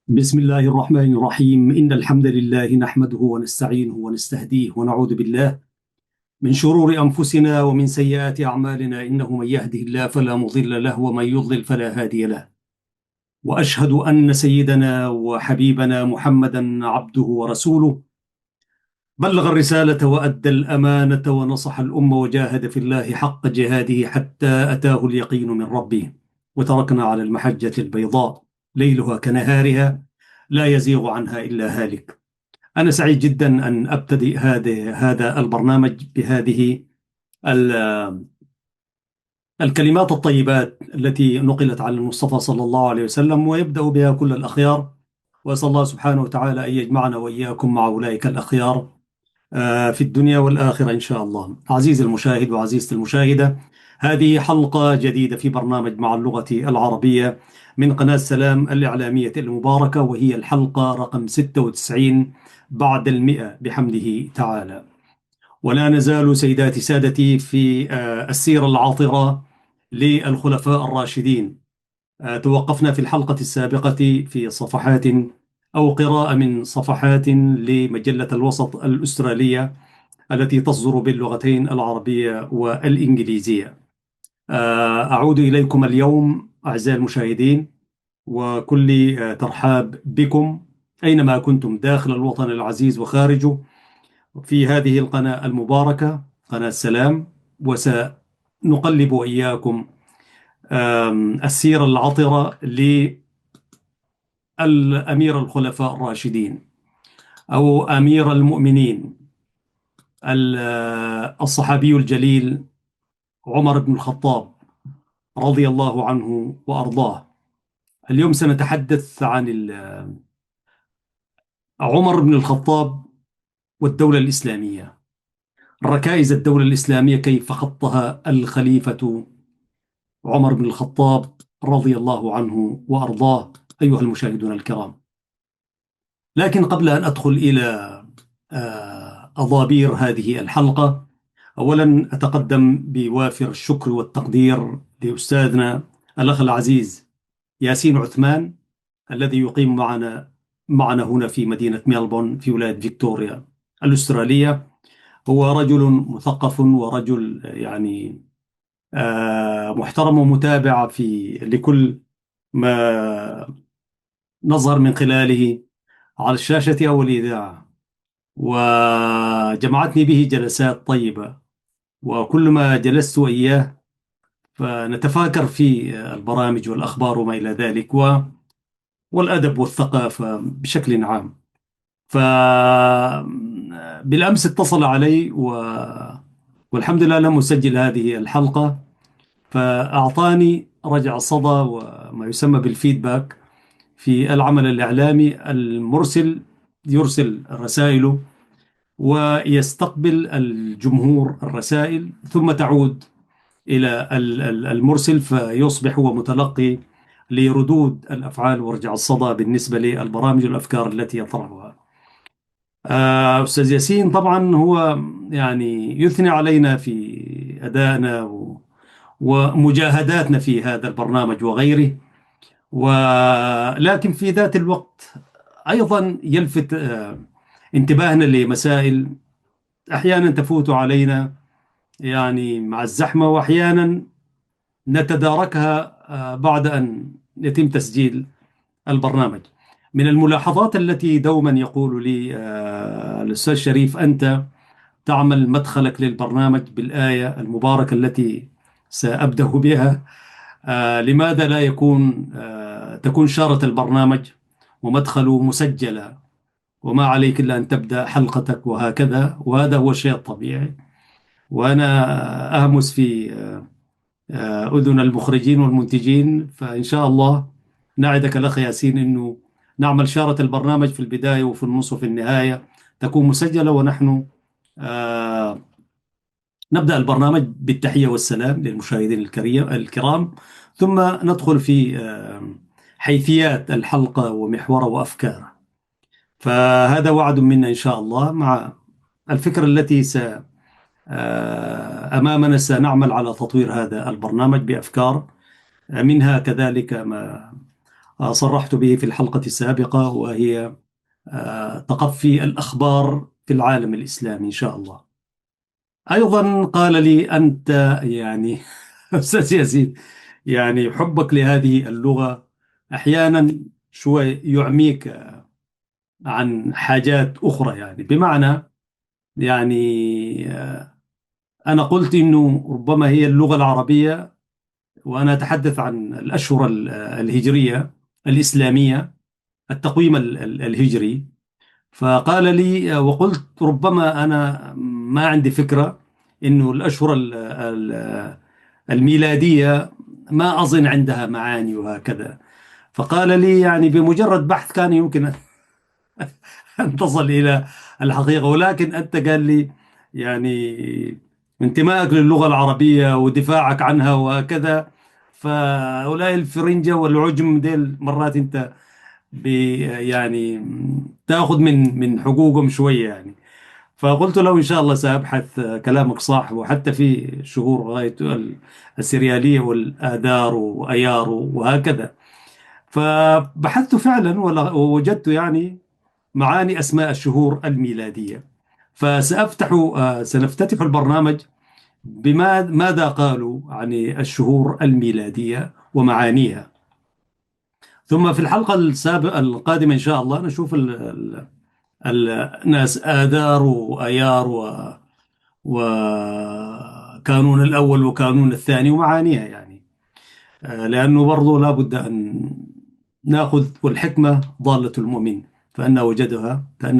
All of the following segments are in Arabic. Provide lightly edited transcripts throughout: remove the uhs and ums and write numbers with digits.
بسم الله الرحمن الرحيم. إن الحمد لله نحمده ونستعينه ونستهديه ونعوذ بالله من شرور أنفسنا ومن سيئات أعمالنا. إنه من يهده الله فلا مضل له ومن يضلل فلا هادي له. وأشهد أن سيدنا وحبيبنا محمدا عبده ورسوله، بلغ الرسالة وأدى الأمانة ونصح الأمة وجاهد في الله حق جهاده حتى أتاه اليقين من ربه. وتركنا على المحجة البيضاء ليلها كنهارها، لا يزيغ عنها إلا هالك. أنا سعيد جدا أن أبتدئ هذا البرنامج بهذه ال- الكلمات الطيبات التي نقلت عن المصطفى صلى الله عليه وسلم، ويبدأ بها كل الأخيار. وأسأل الله سبحانه وتعالى أن يجمعنا وإياكم مع أولئك الأخيار في الدنيا والآخرة إن شاء الله. عزيزي المشاهد وعزيزتي المشاهدة، هذه حلقة جديدة في برنامج مع اللغة العربية من قناة سلام الإعلامية المباركة، وهي الحلقة رقم 96 بعد 100 بحمده تعالى. ولا نزال سيداتي سادتي في السيرة العاطرة للخلفاء الراشدين. توقفنا في الحلقة السابقة في صفحات أو قراءة من صفحات لمجلة الوسط الأسترالية التي تصدر باللغتين العربية والإنجليزية. أعود إليكم اليوم أعزائي المشاهدين، وكل ترحاب بكم أينما كنتم داخل الوطن العزيز وخارجه في هذه القناة المباركة، قناة سلام. وسنقلب وإياكم السيرة العطرة للأمير الخلفاء الراشدين أو أمير المؤمنين، الصحابي الجليل عمر بن الخطاب رضي الله عنه وأرضاه. اليوم سنتحدث عن عمر بن الخطاب والدولة الإسلامية، ركائز الدولة الإسلامية كيف خطها الخليفة عمر بن الخطاب رضي الله عنه وأرضاه أيها المشاهدون الكرام. لكن قبل أن أدخل إلى أضابير هذه الحلقة، أولا أتقدم بوافر الشكر والتقدير لأستاذنا الأخ العزيز ياسين عثمان، الذي يقيم معنا هنا في مدينة ميلبورن في ولاية فيكتوريا الأسترالية. هو رجل مثقف ورجل يعني محترم ومتابع لكل ما نظهر من خلاله على الشاشة أو الإذاعة، وجمعتني به جلسات طيبة، وكل ما جلست وإياه فنتفاكر في البرامج والأخبار وما إلى ذلك والأدب والثقافة بشكل عام. فبالأمس اتصل علي والحمد لله لم أسجل هذه الحلقة، فأعطاني رجع الصدى وما يسمى بالفيدباك في العمل الإعلامي. المرسل يرسل رسائله ويستقبل الجمهور الرسائل، ثم تعود إلى المرسل، فيصبح هو متلقي لردود الأفعال ورجع الصدى بالنسبة للبرامج والأفكار التي يطرحها. أستاذ ياسين طبعا هو يعني يثني علينا في أدائنا ومجاهداتنا في هذا البرنامج وغيره، ولكن في ذات الوقت أيضا يلفت انتباهنا لمسائل أحيانا تفوت علينا يعني مع الزحمة، وأحيانا نتداركها بعد أن يتم تسجيل البرنامج. من الملاحظات التي دوما يقول لي الأستاذ شريف: أنت تعمل مدخلك للبرنامج بالآية المباركة التي سأبدأ بها. لماذا لا تكون شارة البرنامج ومدخله مسجلة، وما عليك إلا أن تبدأ حلقتك وهكذا؟ وهذا هو الشيء الطبيعي، وأنا أهمس في أذن المخرجين والمنتجين. فإن شاء الله نعدك الأخ ياسين أنه نعمل شارة البرنامج في البداية وفي النص وفي النهاية تكون مسجلة، ونحن آه، نبدأ البرنامج بالتحية والسلام للمشاهدين الكرام، ثم ندخل في حيثيات الحلقة ومحورها وأفكارها. فهذا وعد منا إن شاء الله، مع الفكرة التي أمامنا. سنعمل على تطوير هذا البرنامج بأفكار منها كذلك ما صرحت به في الحلقة السابقة، وهي تقفي الأخبار في العالم الإسلامي إن شاء الله. أيضا قال لي أنت يعني أستاذ ياسين، يعني حبك لهذه اللغة أحيانا شوي يعميك عن حاجات أخرى، يعني بمعنى يعني أنا قلت إنه ربما هي اللغة العربية، وأنا أتحدث عن الأشهر الهجرية الإسلامية، التقويم الهجري. فقال لي وقلت ربما أنا ما عندي فكرة إنه الأشهر الميلادية ما أظن عندها معاني وهكذا. فقال لي يعني بمجرد بحث كان يمكن أن تصل إلى الحقيقة، ولكن أنت قال لي يعني انتمائك للغة العربية ودفاعك عنها وهكذا، فهؤلاء الفرنجة والعجم ديل مرات أنت يعني تاخذ من حقوقهم شويه يعني. فقلت له ان شاء الله سابحث، كلامك صح، وحتى في شهور غايه السرياليه والاذار وايار وهكذا. فبحثت فعلا ووجدت يعني معاني اسماء الشهور الميلاديه. سنفتتح البرنامج ماذا قالوا عن الشهور الميلاديه ومعانيها. ثم في الحلقة القادمة إن شاء الله نشوف الناس آذار وأيار وكانون الأول وكانون الثاني ومعانيها يعني. لأنه برضو لا بد أن نأخذ، والحكمة ضالة المؤمن، فأن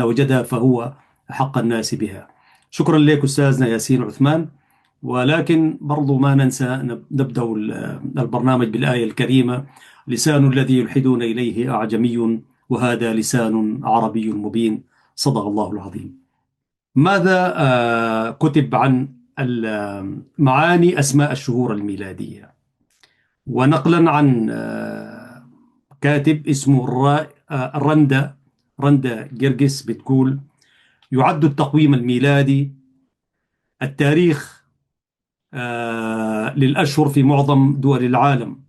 وجدها فهو أحق الناس بها. شكرا لك أستاذنا ياسين عثمان. ولكن برضو ما ننسى نبدأ البرنامج بالآية الكريمة: لسان الذي يلحدون إليه أعجمي وهذا لسان عربي مبين. صدق الله العظيم. ماذا كتب عن معاني أسماء الشهور الميلادية؟ ونقلا عن كاتب اسمه رندا جرجس، بتقول: يعد التقويم الميلادي التاريخ للأشهر في معظم دول العالم،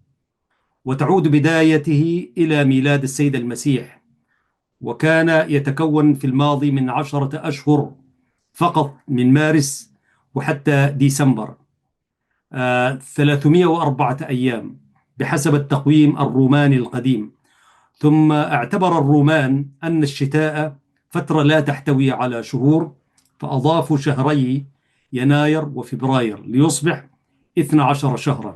وتعود بدايته إلى ميلاد السيد المسيح، وكان يتكون في الماضي من 10 أشهر فقط، من مارس وحتى ديسمبر، 304 أيام بحسب التقويم الروماني القديم. ثم اعتبر الرومان أن الشتاء فترة لا تحتوي على شهور، فأضافوا شهري يناير وفبراير ليصبح 12 شهرا.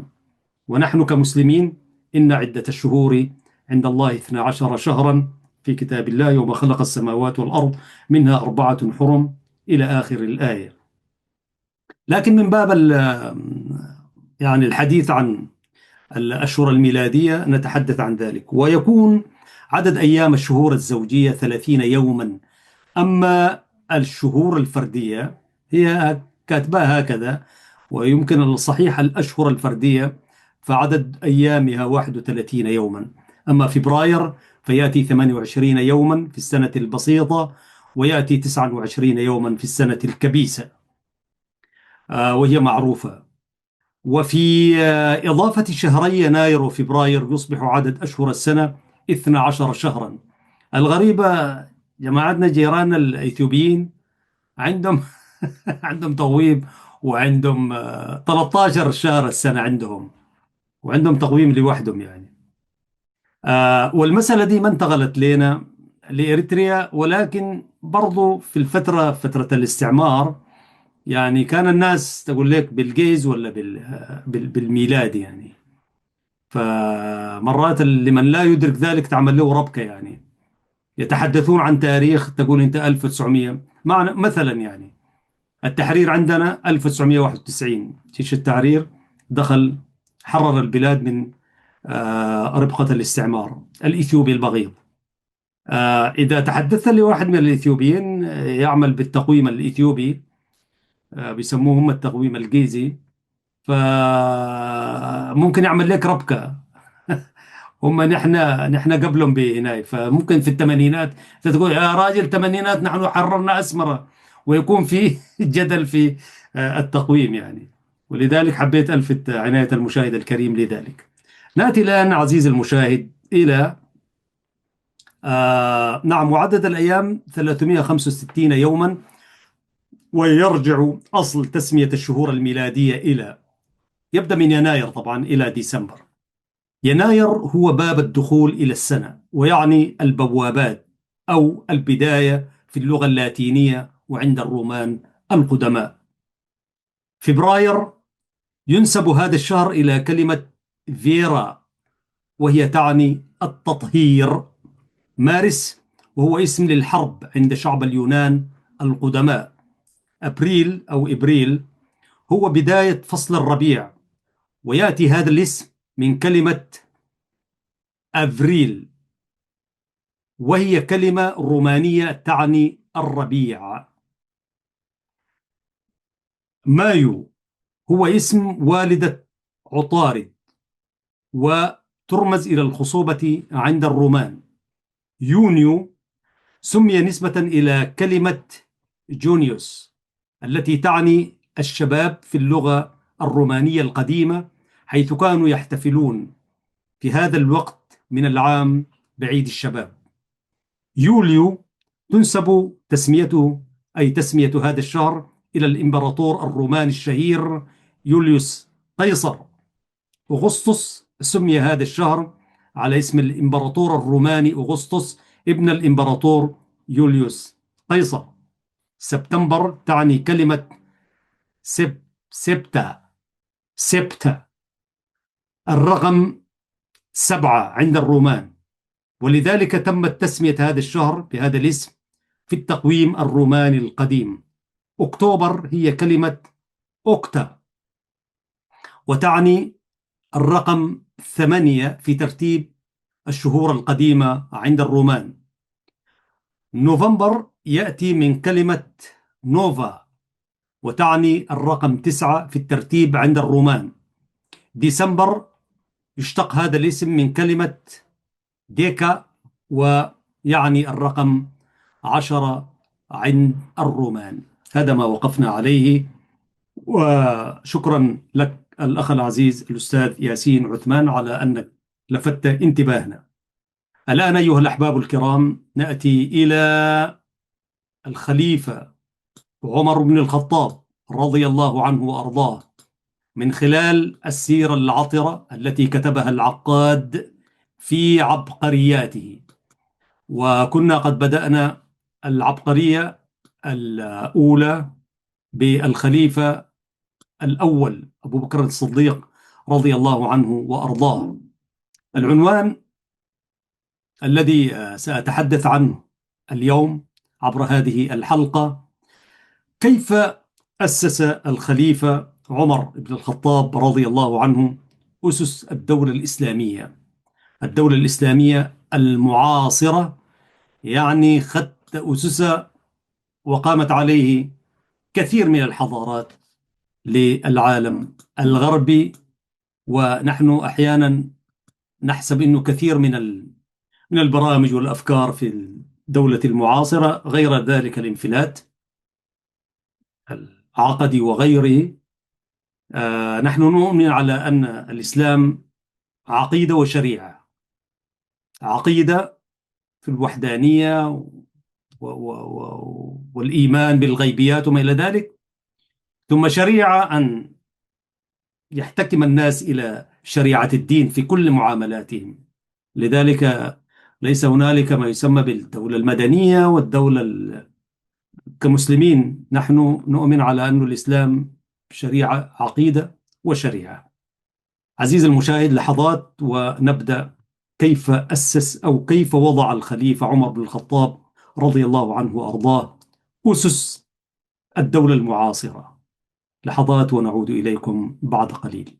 ونحن كمسلمين إن عدة الشهور عند الله 12 شهرا في كتاب الله يوم خلق السماوات والأرض منها 4 حرم إلى آخر الآية. لكن من باب يعني الحديث عن الأشهر الميلادية نتحدث عن ذلك. ويكون عدد أيام الشهور الزوجية 30 يوما. أما الشهور الفردية هي كاتباها هكذا، ويمكن الصحيح الأشهر الفردية فعدد أيامها 31 يوما. أما فبراير فيأتي 28 يوما في السنة البسيطة، ويأتي 29 يوما في السنة الكبيسة، وهي معروفة. وفي إضافة شهري يناير وفبراير يصبح عدد أشهر السنة 12 شهرا. الغريبة جماعتنا جيراننا الإثيوبيين عندهم عندهم تقويم، وعندهم 13 شهر السنة عندهم، وعندهم تقويم لوحدهم يعني. والمسألة دي ما انتقلت لنا لإريتريا، ولكن برضو في فترة الاستعمار يعني كان الناس تقول لك بالجيز ولا بالميلاد يعني. فمرات لمن لا يدرك ذلك تعمل له ربكة يعني. يتحدثون عن تاريخ، تقول انت 1900 معنى مثلا يعني التحرير عندنا 1991، جيش التحرير دخل حرر البلاد من ربقة الاستعمار الإثيوبي البغيض. إذا تحدثت لواحد من الإثيوبيين يعمل بالتقويم الإثيوبي، بيسموه هم التقويم الجيزي، فممكن يعمل لك ربكة. هم نحن قبلهم بهناي، فممكن في الثمانينات تقول يا راجل الثمانينات نحن حررنا أسمرة، ويكون في جدل في التقويم يعني. ولذلك حبيت ألفت عناية المشاهد الكريم لذلك. نأتي الآن عزيزي المشاهد إلى نعم، وعدد الأيام 365 يوما. ويرجع أصل تسمية الشهور الميلادية يبدأ من يناير طبعا إلى ديسمبر. يناير هو باب الدخول إلى السنة، ويعني البوابات أو البداية في اللغة اللاتينية وعند الرومان القدماء. فبراير ينسب هذا الشهر إلى كلمة فيرا، وهي تعني التطهير. مارس وهو اسم للحرب عند شعب اليونان القدماء. أبريل أو إبريل هو بداية فصل الربيع، ويأتي هذا الاسم من كلمة أفريل، وهي كلمة رومانية تعني الربيع. مايو هو اسم والدة عطارد، وترمز إلى الخصوبة عند الرومان. يونيو سمي نسبة إلى كلمة جونيوس التي تعني الشباب في اللغة الرومانية القديمة، حيث كانوا يحتفلون في هذا الوقت من العام بعيد الشباب. يوليو تنسب تسميته، أي تسمية هذا الشهر، إلى الإمبراطور الروماني الشهير يوليوس قيصر. أغسطس سمي هذا الشهر على اسم الإمبراطور الروماني أغسطس ابن الإمبراطور يوليوس قيصر. سبتمبر تعني كلمة سبتة. سبتة الرقم 7 عند الرومان، ولذلك تمت تسمية هذا الشهر بهذا الاسم في التقويم الروماني القديم. أكتوبر هي كلمة أوكتا، وتعني الرقم 8 في ترتيب الشهور القديمة عند الرومان. نوفمبر يأتي من كلمة نوفا، وتعني الرقم 9 في الترتيب عند الرومان. ديسمبر يشتق هذا الاسم من كلمة ديكا، ويعني الرقم 10 عند الرومان. هذا ما وقفنا عليه، وشكرا لك الأخ العزيز الأستاذ ياسين عثمان على أنك لفت انتباهنا. الآن أيها الأحباب الكرام، نأتي إلى الخليفة عمر بن الخطاب رضي الله عنه وأرضاه، من خلال السيرة العطرة التي كتبها العقاد في عبقرياته. وكنا قد بدأنا العبقرية الأولى بالخليفة الأول أبو بكر الصديق رضي الله عنه وأرضاه. العنوان الذي سأتحدث عنه اليوم عبر هذه الحلقة: كيف أسس الخليفة عمر بن الخطاب رضي الله عنه أسس الدولة الإسلامية. الدولة الإسلامية المعاصرة، يعني خط أسس وقامت عليه كثير من الحضارات للعالم الغربي، ونحن أحيانا نحسب أنه كثير من البرامج والأفكار في الدولة المعاصرة غير ذلك الانفلات العقدي وغيره. نحن نؤمن على أن الإسلام عقيدة وشريعة. عقيدة في الوحدانية والإيمان بالغيبيات وما إلى ذلك، ثم شريعة أن يحتكم الناس إلى شريعة الدين في كل معاملاتهم. لذلك ليس هنالك ما يسمى بالدولة المدنية والدولة كمسلمين نحن نؤمن على أن الإسلام شريعة، عقيدة وشريعة. عزيز المشاهد، لحظات ونبدأ. كيف أسس أو كيف وضع الخليفة عمر بن الخطاب رضي الله عنه وأرضاه أسس الدولة المعاصرة. لحظات ونعود إليكم بعد قليل.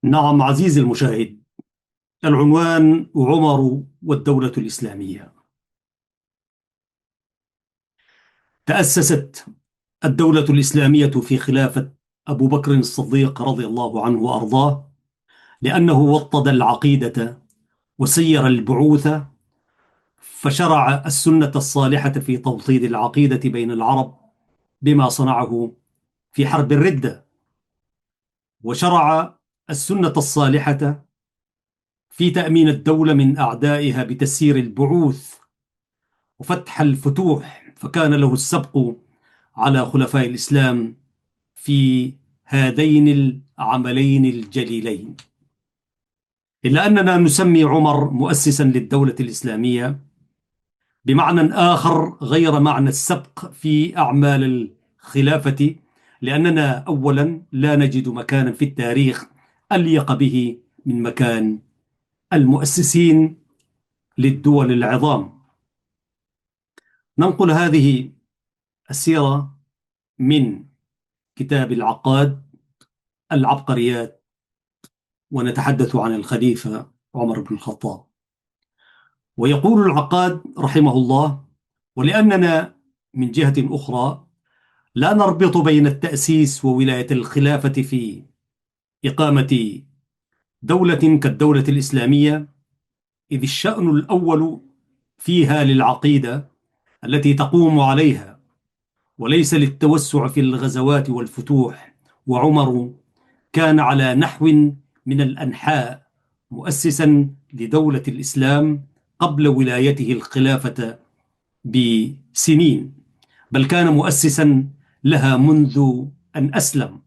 نعم عزيزي المشاهد، العنوان: عمر والدولة الإسلامية. تأسست الدولة الإسلامية في خلافة أبو بكر الصديق رضي الله عنه وأرضاه، لأنه وطد العقيدة وسير البعوث، فشرع السنة الصالحة في توطيد العقيدة بين العرب بما صنعه في حرب الردة، وشرع السنة الصالحة في تأمين الدولة من أعدائها بتسيير البعوث وفتح الفتوح، فكان له السبق على خلفاء الإسلام في هذين العملين الجليلين. إلا أننا نسمي عمر مؤسسا للدولة الإسلامية بمعنى آخر غير معنى السبق في أعمال الخلافة، لأننا أولا لا نجد مكانا في التاريخ أليق به من مكان المؤسسين للدول العظام. ننقل هذه السيرة من كتاب العقاد العبقريات، ونتحدث عن الخليفة عمر بن الخطاب. ويقول العقاد رحمه الله: ولأننا من جهة أخرى لا نربط بين التأسيس وولاية الخلافة في إقامة دولة كالدولة الإسلامية، إذ الشأن الأول فيها للعقيدة التي تقوم عليها، وليس للتوسع في الغزوات والفتوح. وعمر كان على نحو من الأنحاء مؤسسا لدولة الإسلام قبل ولايته الخلافة بسنين، بل كان مؤسسا لها منذ أن أسلم،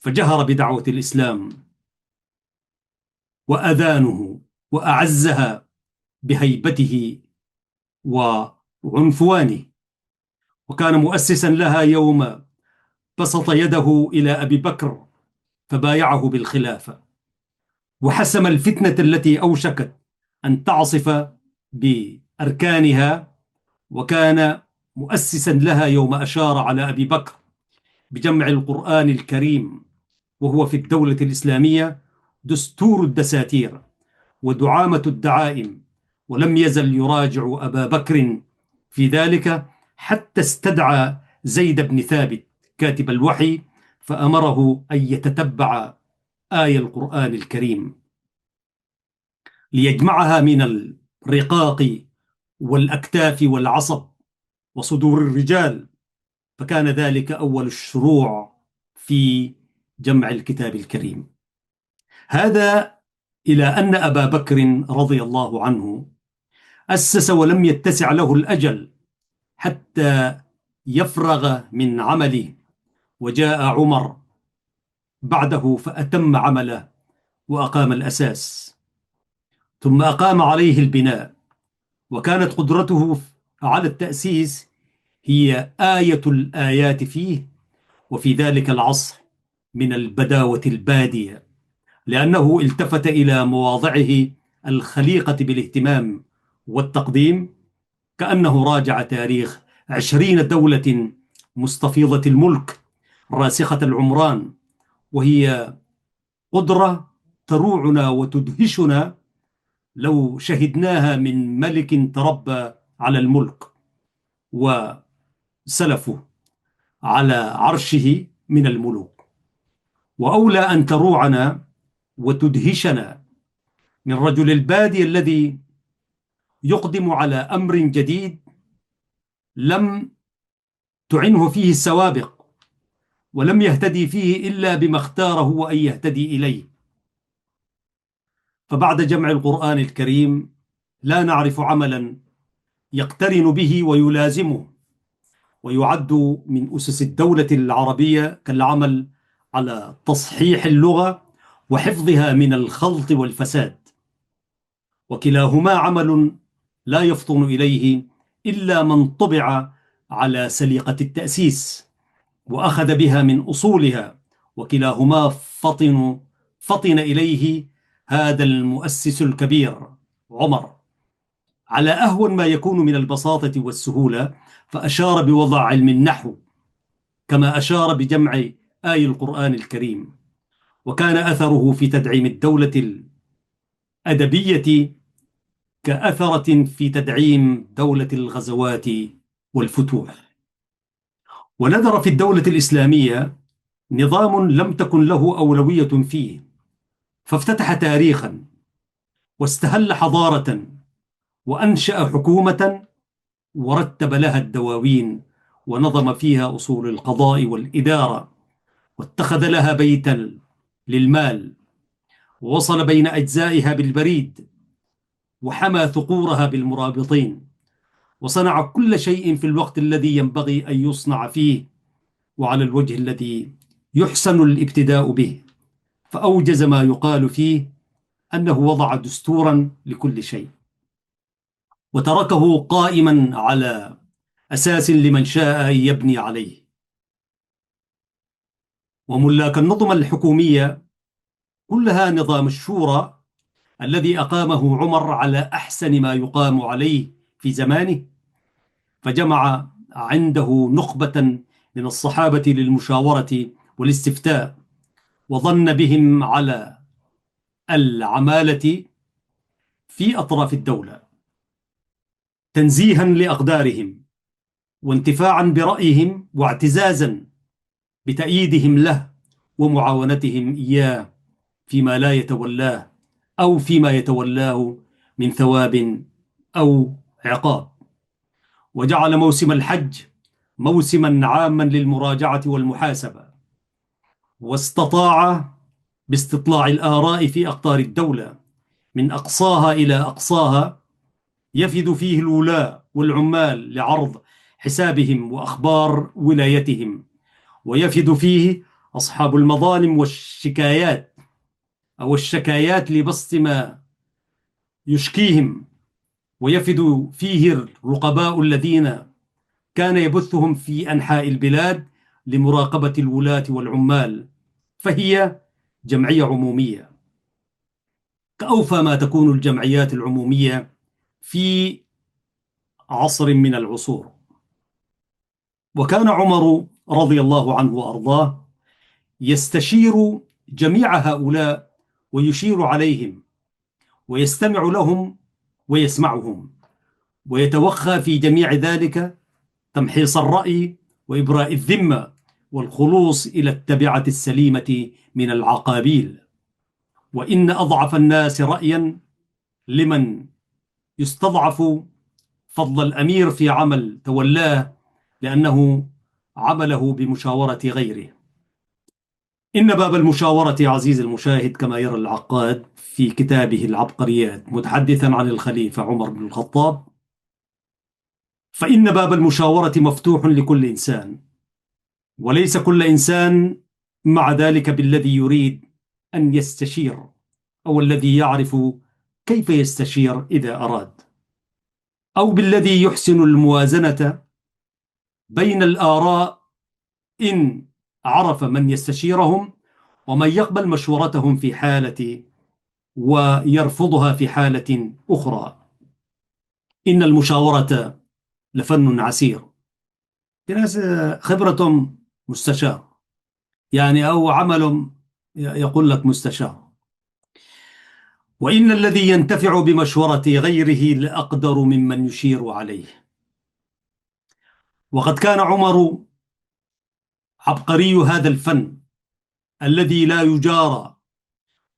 فجهر بدعوة الإسلام وأذانه وأعزها بهيبته وعنفوانه، وكان مؤسسا لها يوم بسط يده إلى أبي بكر فبايعه بالخلافة، وحسم الفتنة التي أوشكت أن تعصف بأركانها، وكان مؤسسا لها يوم أشار على أبي بكر بجمع القرآن الكريم، وهو في الدولة الإسلامية دستور الدساتير ودعامة الدعائم، ولم يزل يراجع أبا بكر في ذلك حتى استدعى زيد بن ثابت كاتب الوحي فأمره أن يتتبع آية القرآن الكريم ليجمعها من الرقاق والأكتاف والعصب وصدور الرجال، فكان ذلك أول الشروع في جمع الكتاب الكريم. هذا إلى أن أبا بكر رضي الله عنه أسس ولم يتسع له الأجل حتى يفرغ من عمله، وجاء عمر بعده فأتم عمله وأقام الأساس، ثم أقام عليه البناء. وكانت قدرته على التأسيس هي آية الآيات فيه وفي ذلك العصر من البداوة البادية، لأنه التفت إلى مواضعه الخليقة بالاهتمام والتقديم، كأنه راجع تاريخ 20 دولة مستفيضة الملك راسخة العمران، وهي قدرة تروعنا وتدهشنا لو شهدناها من ملك تربى على الملك وسلفه على عرشه من الملوك. وأولى أن تروعنا وتدهشنا من رجل البادية الذي يقدم على أمر جديد لم تعنه فيه السوابق، ولم يهتدي فيه إلا بما اختاره هو أن يهتدي إليه. فبعد جمع القرآن الكريم لا نعرف عملا يقترن به ويلازمه ويعد من أسس الدولة العربية كالعمل على تصحيح اللغة وحفظها من الخلط والفساد، وكلاهما عمل لا يفطن إليه إلا من طبع على سليقة التأسيس وأخذ بها من أصولها، وكلاهما فطن إليه هذا المؤسس الكبير عمر على أهون ما يكون من البساطة والسهولة، فأشار بوضع علم النحو كما أشار بجمع آي القرآن الكريم، وكان أثره في تدعيم الدولة الأدبية كأثرة في تدعيم دولة الغزوات والفتوح. ونذر في الدولة الإسلامية نظام لم تكن له أولوية فيه، فافتتح تاريخا واستهل حضارة وأنشأ حكومة ورتب لها الدواوين ونظم فيها أصول القضاء والإدارة، واتخذ لها بيتا للمال، ووصل بين أجزائها بالبريد، وحمى ثقورها بالمرابطين، وصنع كل شيء في الوقت الذي ينبغي أن يصنع فيه وعلى الوجه الذي يحسن الابتداء به، فأوجز ما يقال فيه أنه وضع دستورا لكل شيء، وتركه قائما على أساس لمن شاء أن يبني عليه. وملاك النظم الحكومية كلها نظام الشورى الذي أقامه عمر على أحسن ما يقام عليه في زمانه، فجمع عنده نخبة من الصحابة للمشاورة والاستفتاء، وظن بهم على العمالة في أطراف الدولة تنزيها لأقدارهم، وانتفاعا برأيهم، واعتزازا بتأييدهم له ومعاونتهم إياه فيما لا يتولاه أو فيما يتولاه من ثواب أو عقاب. وجعل موسم الحج موسما عاما للمراجعة والمحاسبة، واستطاع باستطلاع الآراء في أقطار الدولة من أقصاها إلى أقصاها يفد فيه الولاة والعمال لعرض حسابهم وأخبار ولايتهم، ويفد فيه أصحاب المظالم والشكايات أو الشكايات لبسط ما يشكيهم، ويفد فيه الرقباء الذين كان يبثهم في أنحاء البلاد لمراقبة الولاة والعمال. فهي جمعية عمومية كأوفى ما تكون الجمعيات العمومية في عصر من العصور. وكان عمر رضي الله عنه وأرضاه يستشير جميع هؤلاء ويشير عليهم ويستمع لهم ويسمعهم، ويتوخى في جميع ذلك تمحيص الرأي وإبراء الذمة والخلوص إلى التبعة السليمة من العقابيل. وإن أضعف الناس رأيا لمن يستضعف فضل الأمير في عمل تولاه لأنه عمله بمشاورة غيره. إن باب المشاورة عزيز المشاهد كما يرى العقاد في كتابه العبقريات متحدثا عن الخليفة عمر بن الخطاب، فإن باب المشاورة مفتوح لكل إنسان، وليس كل إنسان مع ذلك بالذي يريد أن يستشير أو الذي يعرف كيف يستشير إذا أراد، أو بالذي يحسن الموازنة بين الآراء إن عرف من يستشيرهم ومن يقبل مشورتهم في حالة ويرفضها في حالة أخرى. إن المشاورة لفن عسير. في ناس خبرتهم مستشار، يعني أو عمل يقول لك مستشار. وإن الذي ينتفع بمشورة غيره لأقدر ممن يشير عليه. وقد كان عمر عبقري هذا الفن الذي لا يجارى،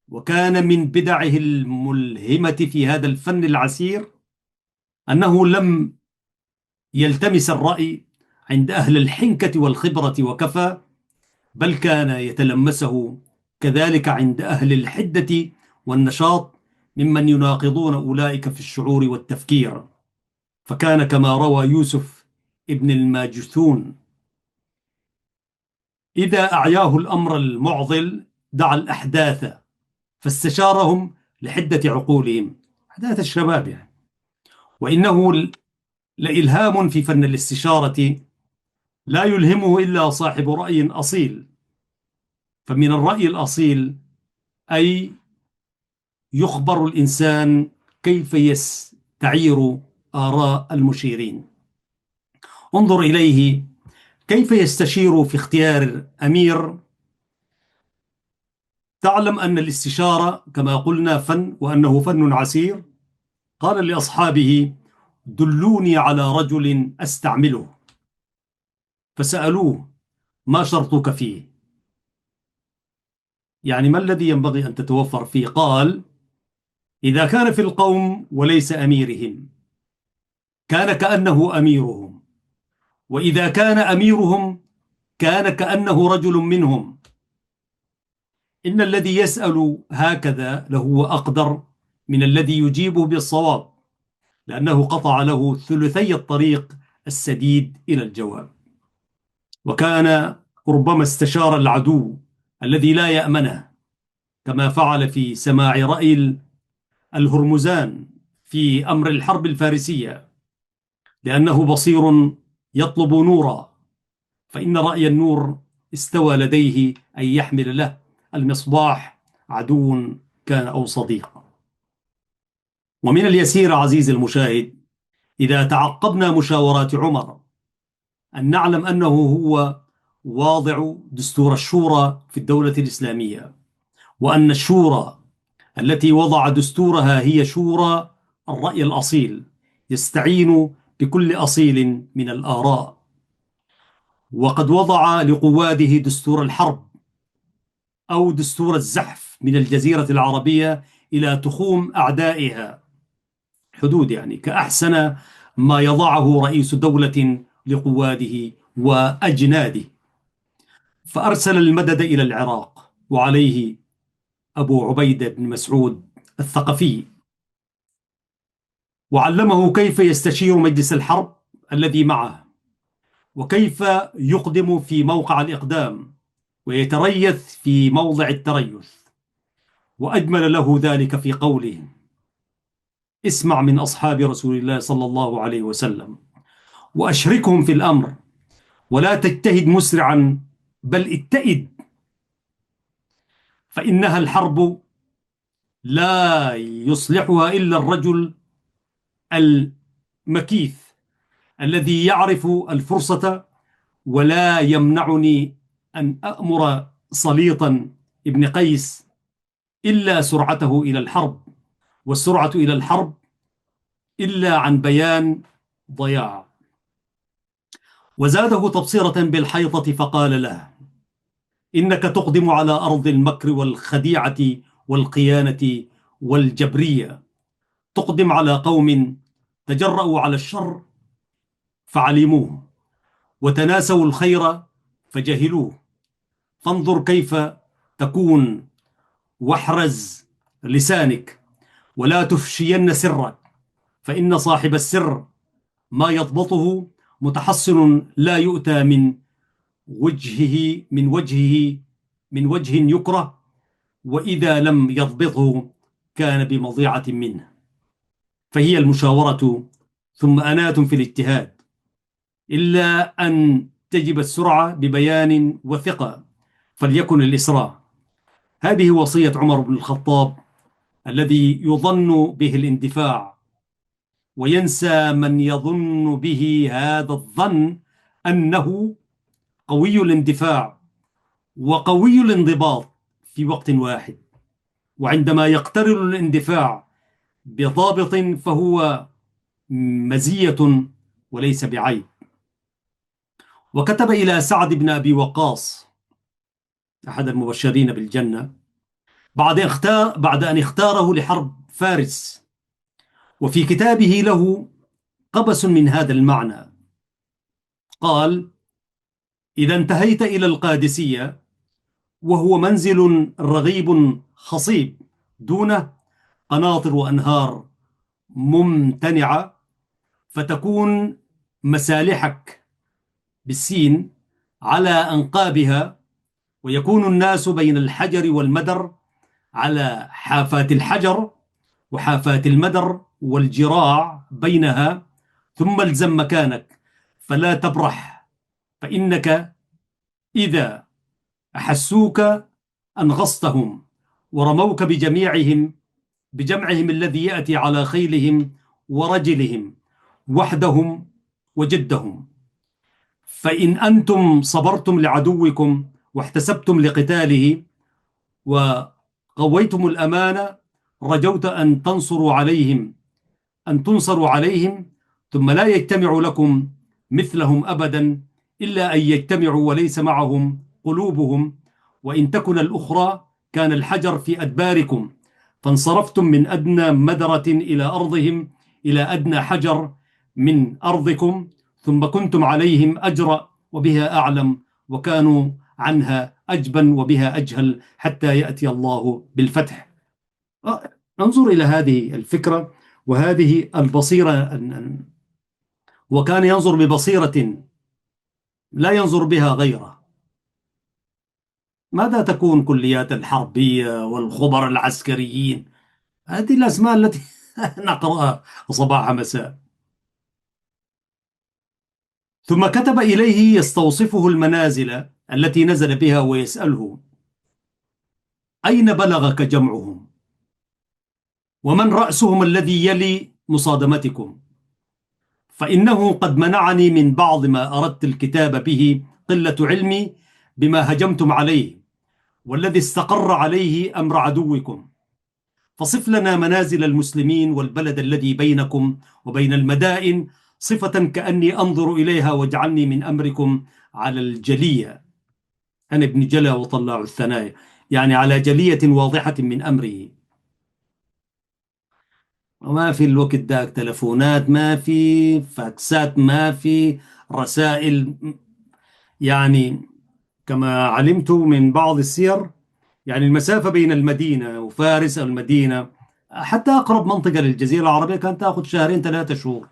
وكان من بدعه الملهمة في هذا الفن العسير أنه لم يلتمس الرأي عند أهل الحنكة والخبرة وكفى، بل كان يتلمسه كذلك عند أهل الحدة والنشاط ممن يناقضون أولئك في الشعور والتفكير. فكان كما روى يوسف ابن الماجثون: إذا أعياه الأمر المعضل دعا الأحداث فاستشارهم لحدة عقولهم. أحداث الشباب يعني. وإنه لإلهام في فن الاستشارة لا يلهمه إلا صاحب رأي أصيل. فمن الرأي الأصيل أي يخبر الإنسان كيف يستعير آراء المشيرين. انظر إليه كيف يستشير في اختيار أمير. تعلم أن الاستشارة كما قلنا فن، وأنه فن عسير. قال لأصحابه: دلوني على رجل أستعمله. فسألوه: ما شرطك فيه؟ يعني ما الذي ينبغي أن تتوفر فيه؟ قال: إذا كان في القوم وليس أميرهم كان كأنه أميرهم، وإذا كان أميرهم كان كأنه رجل منهم، إن الذي يسأل هكذا لهو أقدر من الذي يجيبه بالصواب، لأنه قطع له ثلثي الطريق السديد إلى الجواب. وكان ربما استشار العدو الذي لا يأمنه، كما فعل في سماع رأي الهرمزان في أمر الحرب الفارسية، لأنه بصير يطلب نورا، فإن رأي النور استوى لديه أن يحمل له المصباح، عدو كان أو صديق. ومن اليسير عزيزي المشاهد إذا تعقبنا مشاورات عمر أن نعلم أنه هو واضع دستور الشورى في الدولة الإسلامية، وأن الشورى التي وضع دستورها هي شورى الرأي الأصيل، يستعين بكل أصيل من الآراء. وقد وضع لقواده دستور الحرب أو دستور الزحف من الجزيرة العربية إلى تخوم أعدائها، حدود يعني كأحسن ما يضعه رئيس دولة لقواده وأجناده. فأرسل المدد إلى العراق، وعليه أبو عبيدة بن مسعود الثقفي، وعلمه كيف يستشير مجلس الحرب الذي معه، وكيف يقدم في موقع الإقدام ويتريث في موضع التريث. وأجمل له ذلك في قوله: اسمع من أصحاب رسول الله صلى الله عليه وسلم وأشركهم في الأمر، ولا تجتهد مسرعا بل اتئد، فإنها الحرب لا يصلحها إلا الرجل المكيث الذي يعرف الفرصة. ولا يمنعني أن أأمر سليطا ابن قيس إلا سرعته إلى الحرب، والسرعة إلى الحرب إلا عن بيان ضياع. وزاده تبصرة بالحيطة فقال له: إنك تقدم على أرض المكر والخديعة والخيانة والجبرية، تقدم على قوم تجرأوا على الشر فعلموه، وتناسوا الخير فجهلوه. فانظر كيف تكون، واحرز لسانك ولا تفشين سرك، فإن صاحب السر ما يضبطه متحصن لا يؤتى من وجه يكره، وإذا لم يضبطه كان بمضيعة منه. فهي المشاورة ثم أناة في الاجتهاد، إلا أن تجب السرعة ببيان وثقة، فليكن الإسراع. هذه وصية عمر بن الخطاب الذي يظن به الاندفاع، وينسى من يظن به هذا الظن أنه قوي الاندفاع وقوي الانضباط في وقت واحد. وعندما يقترن الاندفاع بضابط فهو مزية وليس بعيب. وكتب إلى سعد بن أبي وقاص أحد المبشرين بالجنة بعد أن اختاره لحرب فارس، وفي كتابه له قبس من هذا المعنى. قال: إذا انتهيت إلى القادسية، وهو منزل رغيب خصيب دونه قناطر وأنهار ممتنعة، فتكون مسالحك بالسين على أنقابها، ويكون الناس بين الحجر والمدر على حافات الحجر وحافات المدر والجراع بينها، ثم الزم مكانك فلا تبرح، فإنك إذا أحسوك أنغصتهم ورموك بجمعهم الذي يأتي على خيلهم ورجلهم وحدهم وجدهم. فإن أنتم صبرتم لعدوكم واحتسبتم لقتاله وقويتم الأمانة، رجوت أن تنصروا عليهم، ثم لا يجتمع لكم مثلهم أبدا، إلا أن يجتمعوا وليس معهم قلوبهم. وإن تكن الأخرى كان الحجر في أدباركم، فانصرفتم من أدنى مدرة إلى أرضهم إلى أدنى حجر من أرضكم، ثم كنتم عليهم أجرأ وبها أعلم، وكانوا عنها أجبن وبها أجهل حتى يأتي الله بالفتح. انظر إلى هذه الفكرة وهذه البصيرة. وكان ينظر ببصيرة لا ينظر بها غيره. ماذا تكون كليات الحربية والخبراء العسكريين؟ هذه الأسماء التي نقرأها صباح مساء. ثم كتب إليه يستوصفه المنازل التي نزل بها ويسأله: أين بلغك جمعهم؟ ومن رأسهم الذي يلي مصادمتكم؟ فإنه قد منعني من بعض ما أردت الكتاب به قلة علمي بما هجمتم عليه والذي استقر عليه أمر عدوكم. فصف لنا منازل المسلمين والبلد الذي بينكم وبين المدائن صفة كأني أنظر إليها، واجعلني من أمركم على الجلية. أنا ابن جلا وطلع الثنايا، يعني على جلية واضحة من أمره. وما في الوقت ذاك تلفونات، ما في فاكسات، ما في رسائل. يعني كما علمت من بعض السير، يعني المسافة بين المدينة وفارس أو المدينة حتى أقرب منطقة للجزيرة العربية كانت تأخذ شهرين 3 شهور.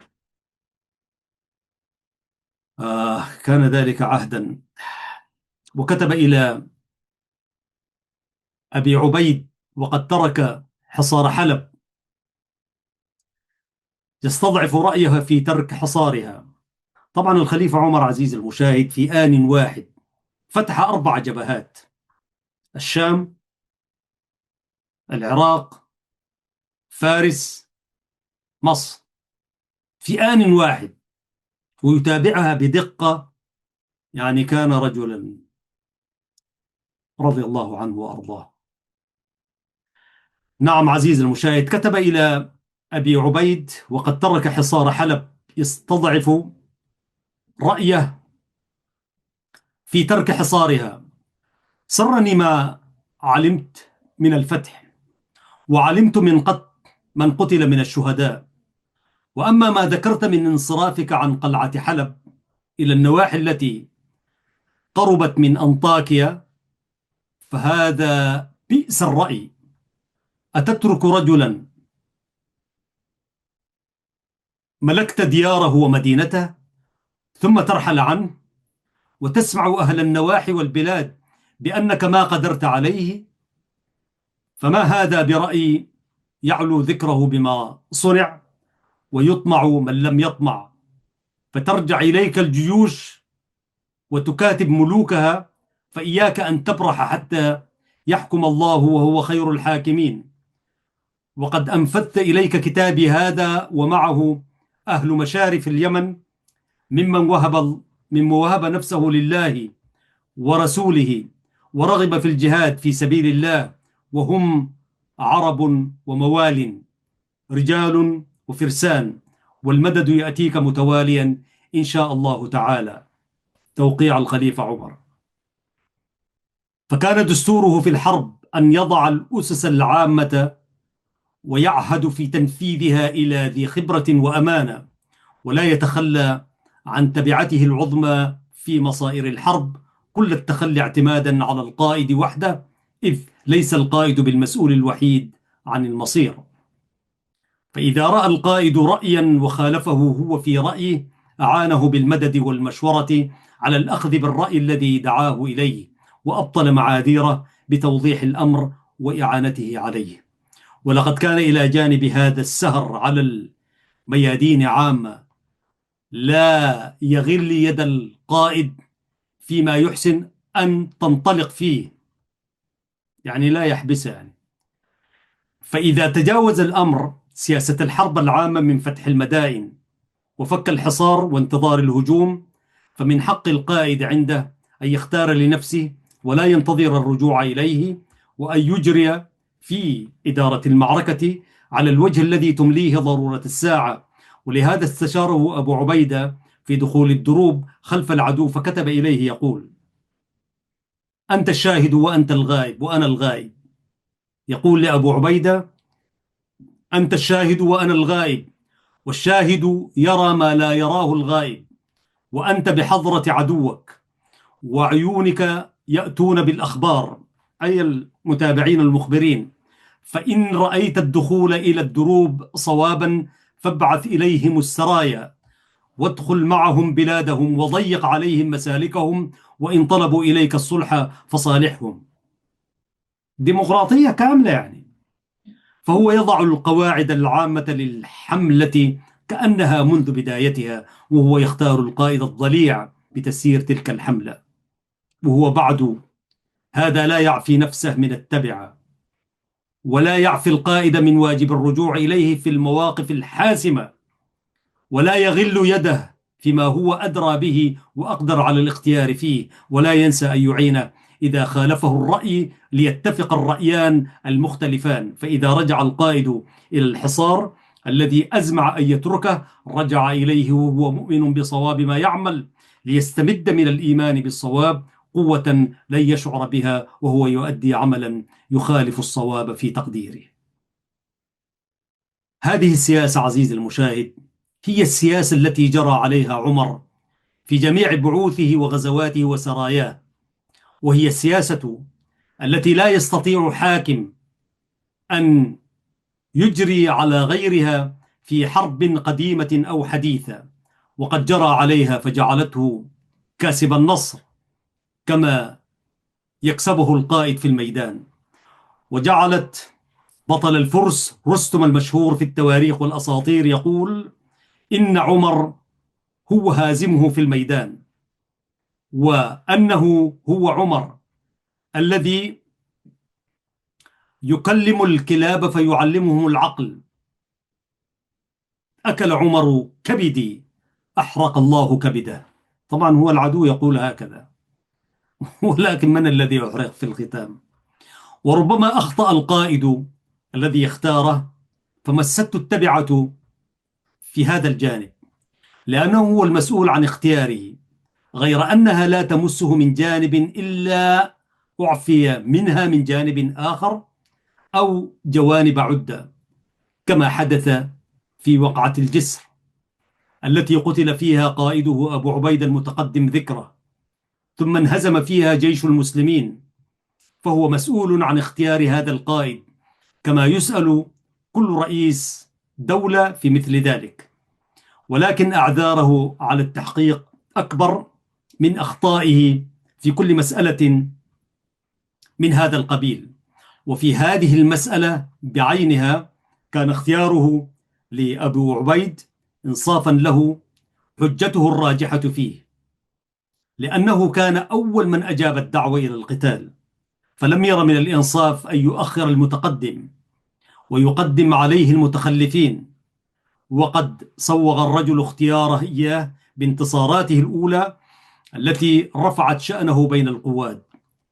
كان ذلك عهدا. وكتب إلى أبي عبيد وقد ترك حصار حلب، يستضعف رأيها في ترك حصارها. طبعا الخليفة عمر عزيز المشاهد في آن واحد فتح 4 جبهات: الشام، العراق، فارس، مصر، في آن واحد، ويتابعها بدقة. يعني كان رجلا رضي الله عنه وأرضاه. نعم عزيز المشاهد، كتب إلى أبي عبيد وقد ترك حصار حلب يستضعف رأيه في ترك حصارها: سرني ما علمت من الفتح، وعلمت من قتل من الشهداء. وأما ما ذكرت من انصرافك عن قلعة حلب إلى النواحي التي قربت من أنطاكيا فهذا بئس الرأي. أتترك رجلا ملكت دياره ومدينته ثم ترحل عنه، وتسمع أهل النواحي والبلاد بأنك ما قدرت عليه؟ فما هذا برأي يعلو ذكره بما صنع ويطمع من لم يطمع، فترجع إليك الجيوش وتكاتب ملوكها، فإياك أن تبرح حتى يحكم الله وهو خير الحاكمين. وقد أنفذت إليك كتابي هذا ومعه أهل مشارف اليمن ممن وهب نفسه لله ورسوله ورغب في الجهاد في سبيل الله، وهم عرب وموال، رجال وفرسان، والمدد يأتيك متواليا إن شاء الله تعالى. توقيع الخليفة عمر. فكان دستوره في الحرب أن يضع الأسس العامة ويعهد في تنفيذها إلى ذي خبرة وأمانة، ولا يتخلى عن تبعته العظمى في مصائر الحرب كل التخلي اعتمادا على القائد وحده، إذ ليس القائد بالمسؤول الوحيد عن المصير. فإذا رأى القائد رأيا وخالفه هو في رأيه أعانه بالمدد والمشورة على الأخذ بالرأي الذي دعاه إليه، وأبطل معاذيره بتوضيح الأمر وإعانته عليه. ولقد كان إلى جانب هذا السهر على الميادين عامة لا يغل يد القائد فيما يحسن أن تنطلق فيه، يعني لا يحبسها يعني. فإذا تجاوز الأمر سياسة الحرب العامة من فتح المدائن وفك الحصار وانتظار الهجوم، فمن حق القائد عنده أن يختار لنفسه ولا ينتظر الرجوع إليه، وأن يجري في إدارة المعركة على الوجه الذي تمليه ضرورة الساعة. ولهذا استشاره أبو عبيدة في دخول الدروب خلف العدو، فكتب إليه يقول: أنت الشاهد وأنت الغائب وأنا الغائب. يقول لأبو عبيدة: أنت الشاهد وأنا الغائب، والشاهد يرى ما لا يراه الغائب، وأنت بحضرة عدوك وعيونك يأتون بالأخبار، أي المتابعين المخبرين. فإن رأيت الدخول إلى الدروب صوابا فابعث إليهم السرايا، وادخل معهم بلادهم وضيق عليهم مسالكهم، وإن طلبوا إليك الصلح فصالحهم. ديمقراطية كاملة يعني. فهو يضع القواعد العامة للحملة كأنها منذ بدايتها، وهو يختار القائد الضليع بتسيير تلك الحملة. وهو بعد هذا لا يعفي نفسه من التبعة، ولا يعفي القائد من واجب الرجوع إليه في المواقف الحاسمة، ولا يغل يده فيما هو أدرى به وأقدر على الاختيار فيه، ولا ينسى أن يعينه إذا خالفه الرأي ليتفق الرأيان المختلفان. فإذا رجع القائد إلى الحصار الذي أزمع أن يتركه، رجع إليه وهو مؤمن بصواب ما يعمل، ليستمد من الإيمان بالصواب قوة لن يشعر بها وهو يؤدي عملا يخالف الصواب في تقديره. هذه السياسة عزيزي المشاهد هي السياسة التي جرى عليها عمر في جميع بعوثه وغزواته وسراياه، وهي السياسة التي لا يستطيع حاكم أن يجري على غيرها في حرب قديمة أو حديثة، وقد جرى عليها فجعلته كاسب النصر كما يكسبه القائد في الميدان. وجعلت بطل الفرس رستم المشهور في التواريخ والأساطير يقول إن عمر هو هازمه في الميدان، وأنه هو عمر الذي يكلم الكلاب فيعلمهم العقل. أكل عمر كبدي أحرق الله كبده. طبعا هو العدو يقول هكذا ولكن من الذي يحرق في الختام؟ وربما أخطأ القائد الذي يختاره فمسته التبعة في هذا الجانب، لأنه هو المسؤول عن اختياره، غير أنها لا تمسه من جانب إلا أعفي منها من جانب آخر أو جوانب عدة، كما حدث في وقعة الجسر التي قتل فيها قائده أبو عبيدة المتقدم ذكره، ثم انهزم فيها جيش المسلمين. فهو مسؤول عن اختيار هذا القائد، كما يسأل كل رئيس دولة في مثل ذلك. ولكن أعذاره على التحقيق أكبر من أخطائه في كل مسألة من هذا القبيل. وفي هذه المسألة بعينها كان اختياره لأبو عبيد إنصافا له حجته الراجحة فيه، لأنه كان أول من أجاب الدعوة إلى القتال، فلم ير من الإنصاف أن يؤخر المتقدم ويقدم عليه المتخلفين. وقد صوغ الرجل اختياره إياه بانتصاراته الأولى التي رفعت شأنه بين القواد،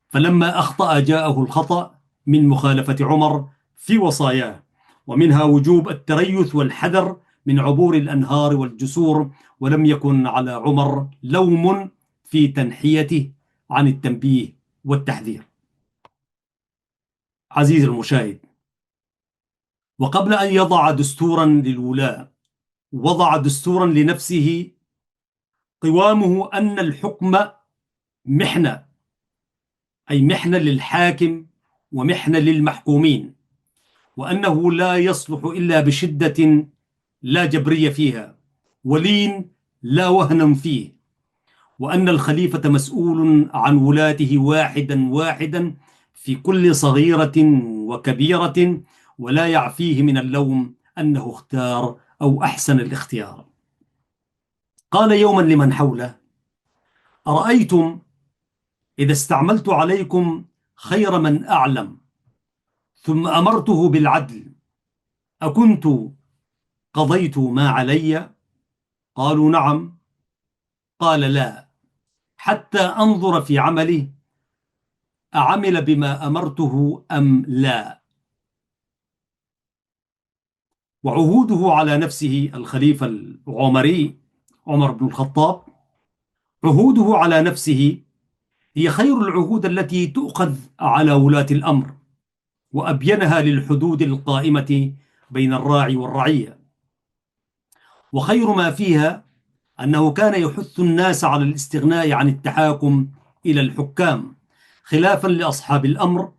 فلما أخطأ جاءه الخطأ من مخالفة عمر في وصاياه، ومنها وجوب التريث والحذر من عبور الأنهار والجسور، ولم يكن على عمر لوم في تنحيته عن التنبيه والتحذير. عزيزي المشاهد، وقبل أن يضع دستورا للولاة وضع دستورا لنفسه، قوامه أن الحكم محنة، أي محنة للحاكم ومحنة للمحكومين، وأنه لا يصلح إلا بشدة لا جبرية فيها، ولين لا وهن فيه، وأن الخليفة مسؤول عن ولاته واحدا واحدا في كل صغيرة وكبيرة، ولا يعفيه من اللوم أنه اختار أو أحسن الاختيار. قال يوما لمن حوله: أرأيتم إذا استعملت عليكم خير من أعلم ثم أمرته بالعدل، أكنت قضيت ما علي؟ قالوا نعم. قال لا، حتى أنظر في عمله أعمل بما أمرته أم لا. وعهوده على نفسه الخليفة العمري عمر بن الخطاب، عهوده على نفسه هي خير العهود التي تؤخذ على ولاة الأمر، وأبينها للحدود القائمة بين الراعي والرعية. وخير ما فيها أنه كان يحث الناس على الاستغناء عن التحاكم إلى الحكام، خلافا لأصحاب الأمر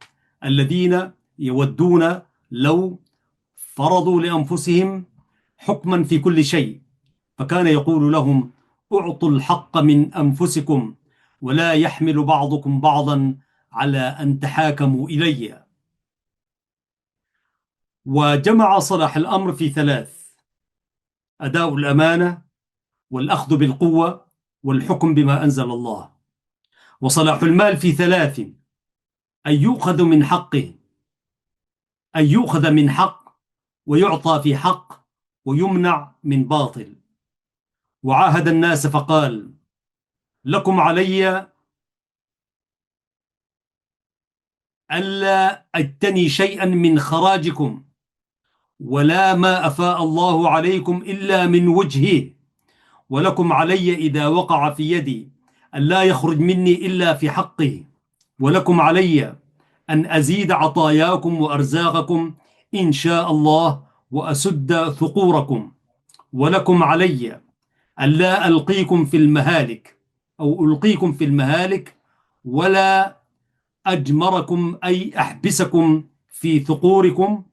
الذين يودون لو فرضوا لأنفسهم حكما في كل شيء، فكان يقول لهم: اعطوا الحق من أنفسكم ولا يحمل بعضكم بعضا على أن تحاكموا إلي. وجمع صلاح الأمر في ثلاث: أداء الأمانة، والأخذ بالقوة، والحكم بما أنزل الله. وصلاح المال في ثلاث: أن يؤخذ من حقه، أن يؤخذ من حق ويعطى في حق ويمنع من باطل. وعاهد الناس فقال: لكم علي ألا أجتني شيئا من خراجكم، ولا ما أفاء الله عليكم إلا من وجهه، ولكم علي إذا وقع في يدي أن لا يخرج مني إلا في حقه، ولكم علي أن أزيد عطاياكم وأرزاقكم إن شاء الله وأسد ثقوركم، ولكم علي أن لا ألقيكم في المهالك أو ألقيكم في المهالك، ولا أجمركم أي أحبسكم في ثقوركم،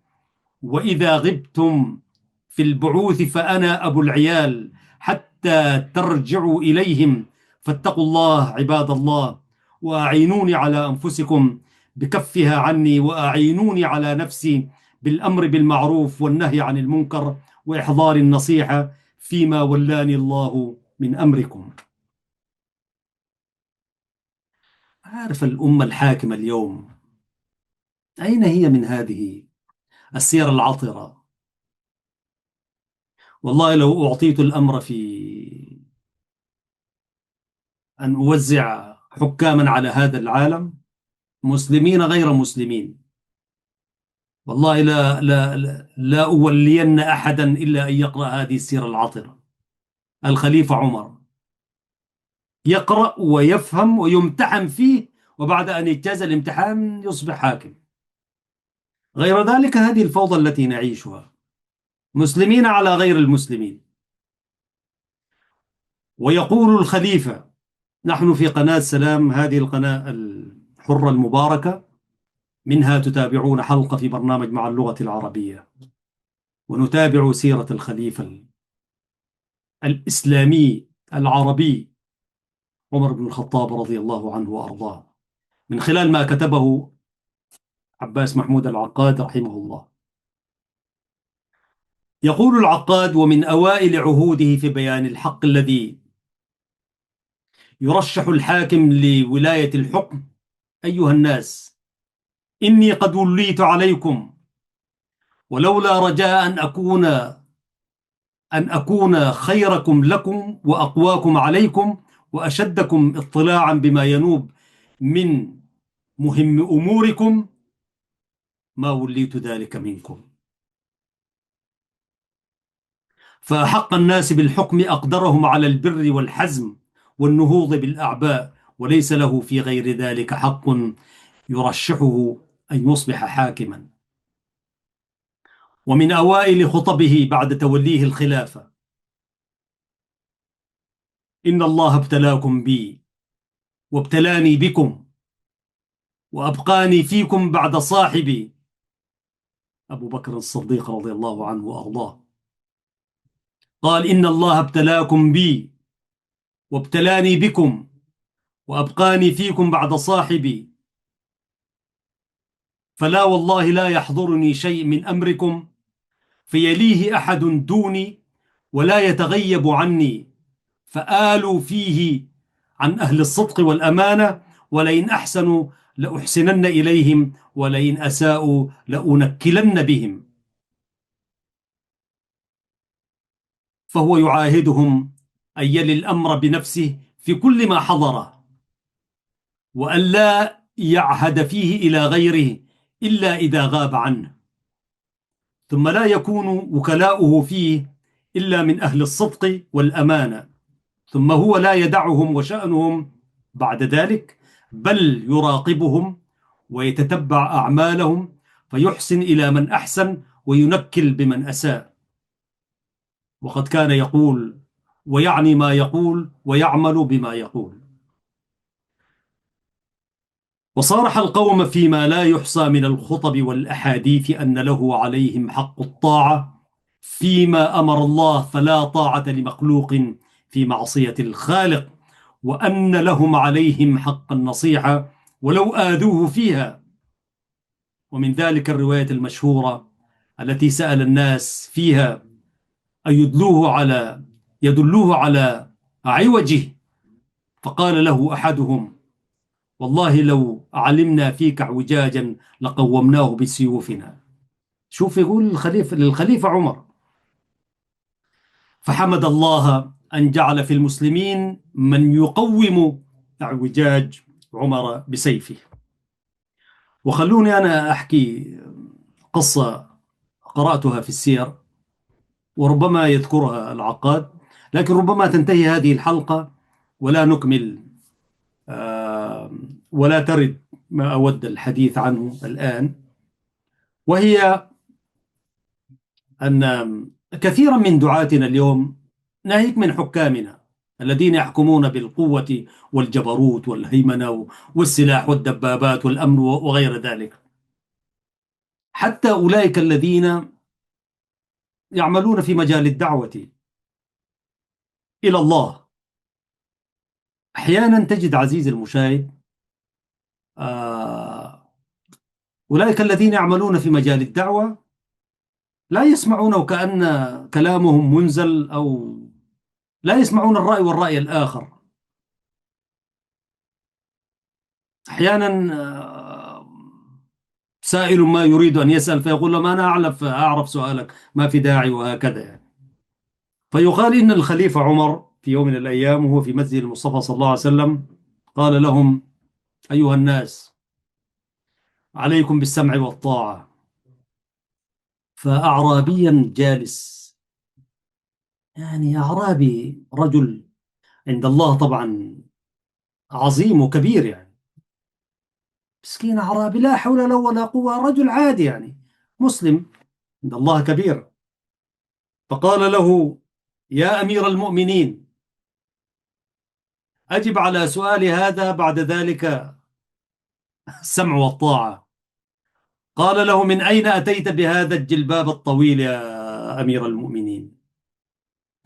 وإذا غبتم في البعوث فأنا أبو العيال حتى ترجعوا إليهم، فاتقوا الله عباد الله، وأعينوني على أنفسكم بكفها عني، وأعينوني على نفسي بالأمر بالمعروف والنهي عن المنكر وإحضار النصيحة فيما ولاني الله من أمركم. عارف الأمة الحاكمة اليوم أين هي من هذه السيرة العطرة؟ والله لو أعطيت الأمر في أن أوزع حكاما على هذا العالم، مسلمين غير مسلمين، والله لا أولين أحدا إلا أن يقرأ هذه السيرة العطرة. الخليفة عمر يقرأ ويفهم ويمتحن فيه، وبعد أن يجتاز الامتحان يصبح حاكم. غير ذلك هذه الفوضى التي نعيشها، مسلمين على غير المسلمين. ويقول الخليفة: نحن في قناة سلام، هذه القناة الحرة المباركة، منها تتابعون حلقة في برنامج مع اللغة العربية، ونتابع سيرة الخليفة الإسلامي العربي عمر بن الخطاب رضي الله عنه وأرضاه، من خلال ما كتبه عباس محمود العقاد رحمه الله. يقول العقاد: ومن أوائل عهوده في بيان الحق الذي يرشح الحاكم لولاية الحكم: أيها الناس، إني قد وليت عليكم، ولولا رجاء أن أكون خيركم لكم وأقواكم عليكم وأشدكم اطلاعا بما ينوب من مهم أموركم، ما وليت ذلك منكم. فأحق الناس بالحكم أقدرهم على البر والحزم والنهوض بالأعباء، وليس له في غير ذلك حق يرشحه أن يصبح حاكما. ومن أوائل خطبه بعد توليه الخلافة: إن الله ابتلاكم بي وابتلاني بكم وأبقاني فيكم بعد صاحبي أبو بكر الصديق رضي الله عنه وأرضاه. قال: إن الله ابتلاكم بي وابتلاني بكم وأبقاني فيكم بعد صاحبي، فلا والله لا يحضرني شيء من أمركم فيليه أحد دوني ولا يتغيب عني، فآلوا فيه عن أهل الصدق والأمانة، ولئن أحسنوا لأحسنن إليهم، ولئن أساءوا لأنكلن بهم. فهو يعاهدهم أن يلي الأمر بنفسه في كل ما حضره، وأن لا يعهد فيه إلى غيره إلا إذا غاب عنه، ثم لا يكون وكلاؤه فيه إلا من أهل الصدق والأمانة، ثم هو لا يدعهم وشأنهم بعد ذلك، بل يراقبهم ويتتبع أعمالهم فيحسن إلى من أحسن وينكل بمن أساء. وقد كان يقول ويعني ما يقول ويعمل بما يقول. وصارح القوم فيما لا يحصى من الخطب والأحاديث أن له عليهم حق الطاعة فيما أمر الله، فلا طاعة لمخلوق في معصية الخالق، وأن لهم عليهم حق النصيحة ولو آذوه فيها. ومن ذلك الرواية المشهورة التي سأل الناس فيها أن يدلوه على عوجه، فقال له أحدهم: والله لو علمنا فيك اعوجاجا لقومناه بسيوفنا. شوف يقول الخليفة للخليفة عمر: فحمد الله أن جعل في المسلمين من يقوم اعوجاج عمر بسيفه. وخلوني أنا أحكي قصة قرأتها في السير، وربما يذكرها العقاد، لكن ربما تنتهي هذه الحلقة ولا نكمل، ولا ترد ما أود الحديث عنه الآن. وهي أن كثيرا من دعاتنا اليوم، ناهيك من حكامنا الذين يحكمون بالقوة والجبروت والهيمنة والسلاح والدبابات والأمن وغير ذلك، حتى أولئك الذين يعملون في مجال الدعوة إلى الله، أحيانا تجد عزيزي المشاهد آه، أولئك الذين يعملون في مجال الدعوة لا يسمعون، وكأن كلامهم منزل، أو لا يسمعون الرأي والرأي الآخر. أحيانا سائل ما يريد أن يسأل فيقول له: ما أنا أعرف سؤالك، ما في داعي، وهكذا يعني. فيقال إن الخليفة عمر في يوم من الأيام وهو في مسجد المصطفى صلى الله عليه وسلم قال لهم: أيها الناس، عليكم بالسمع والطاعة. فأعرابيا جالس، يعني أعرابي، رجل عند الله طبعا عظيم وكبير، يعني مسكين أعرابي لا حول له ولا قوة، رجل عادي يعني مسلم، عند الله كبير. فقال له: يا أمير المؤمنين، أجب على سؤالي هذا، بعد ذلك السمع والطاعة. قال له: من أين أتيت بهذا الجلباب الطويل يا أمير المؤمنين؟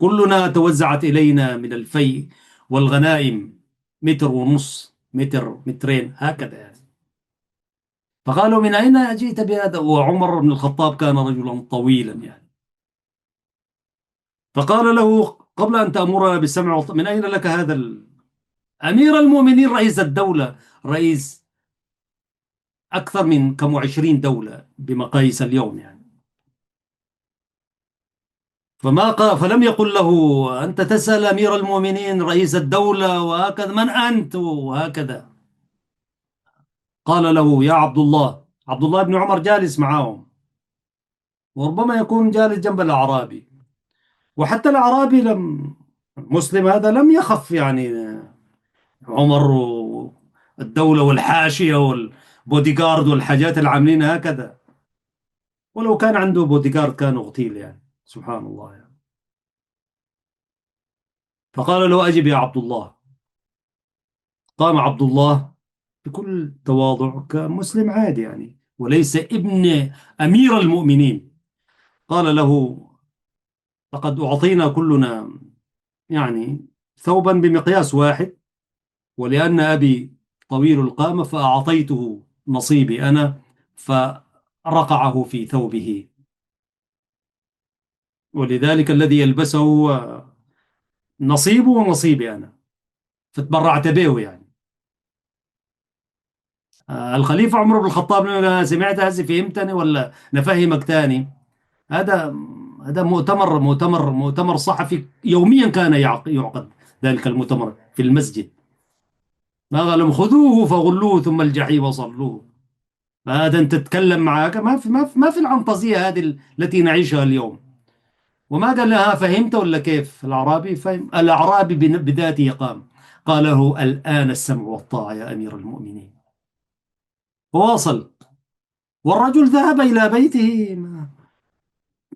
كلنا توزعت إلينا من الفيء والغنائم متر ونص، متر مترين هكذا يعني. فقالوا: من أين جئت بهذا؟ وعمر بن الخطاب كان رجلا طويلا يعني. فقال له: قبل أن تأمرنا بالسمع والطاعة، من أين لك هذا أمير المؤمنين رئيس الدولة، رئيس أكثر من كم وعشرين دولة بمقاييس اليوم يعني. فلم يقل له: أنت تسأل أمير المؤمنين رئيس الدولة وهكذا، من أنت وهكذا. قال له: يا عبد الله. عبد الله بن عمر جالس معهم، وربما يكون جالس جنب الأعرابي، وحتى الأعرابي المسلم هذا لم يخف يعني عمر الدولة والحاشية والبودي جارد والحاجات اللي عاملين هكذا. ولو كان عنده بودي جارد كان اغتيل يعني، سبحان الله يعني. فقال له: أجب يا عبد الله. قام عبد الله بكل تواضع كمسلم عادي يعني، وليس ابن أمير المؤمنين. قال له: لقد أعطينا كلنا يعني ثوبا بمقياس واحد، ولأن أبي طويل القامة فأعطيته نصيبي أنا، فرقعه في ثوبه، ولذلك الذي يلبسه نصيبه ونصيبي أنا، فتبرعت به يعني. الخليفة عمر بن الخطاب لما سمعت هذه فهمتني ولا نفهمك تاني؟ هذا هذا مؤتمر صحفي يوميا كان يعقد ذلك المؤتمر في المسجد. ما قال لهم: خذوه فغلوه ثم الجحيم صلوه. فهذا انت تتكلم معك، ما في العنطزية هذه التي نعيشها اليوم. وما قال لها فهمت ولا كيف؟ الأعرابي فهم، الأعرابي بذاته قام قال له: الآن السمع والطاعة يا أمير المؤمنين. وواصل، والرجل ذهب إلى بيته.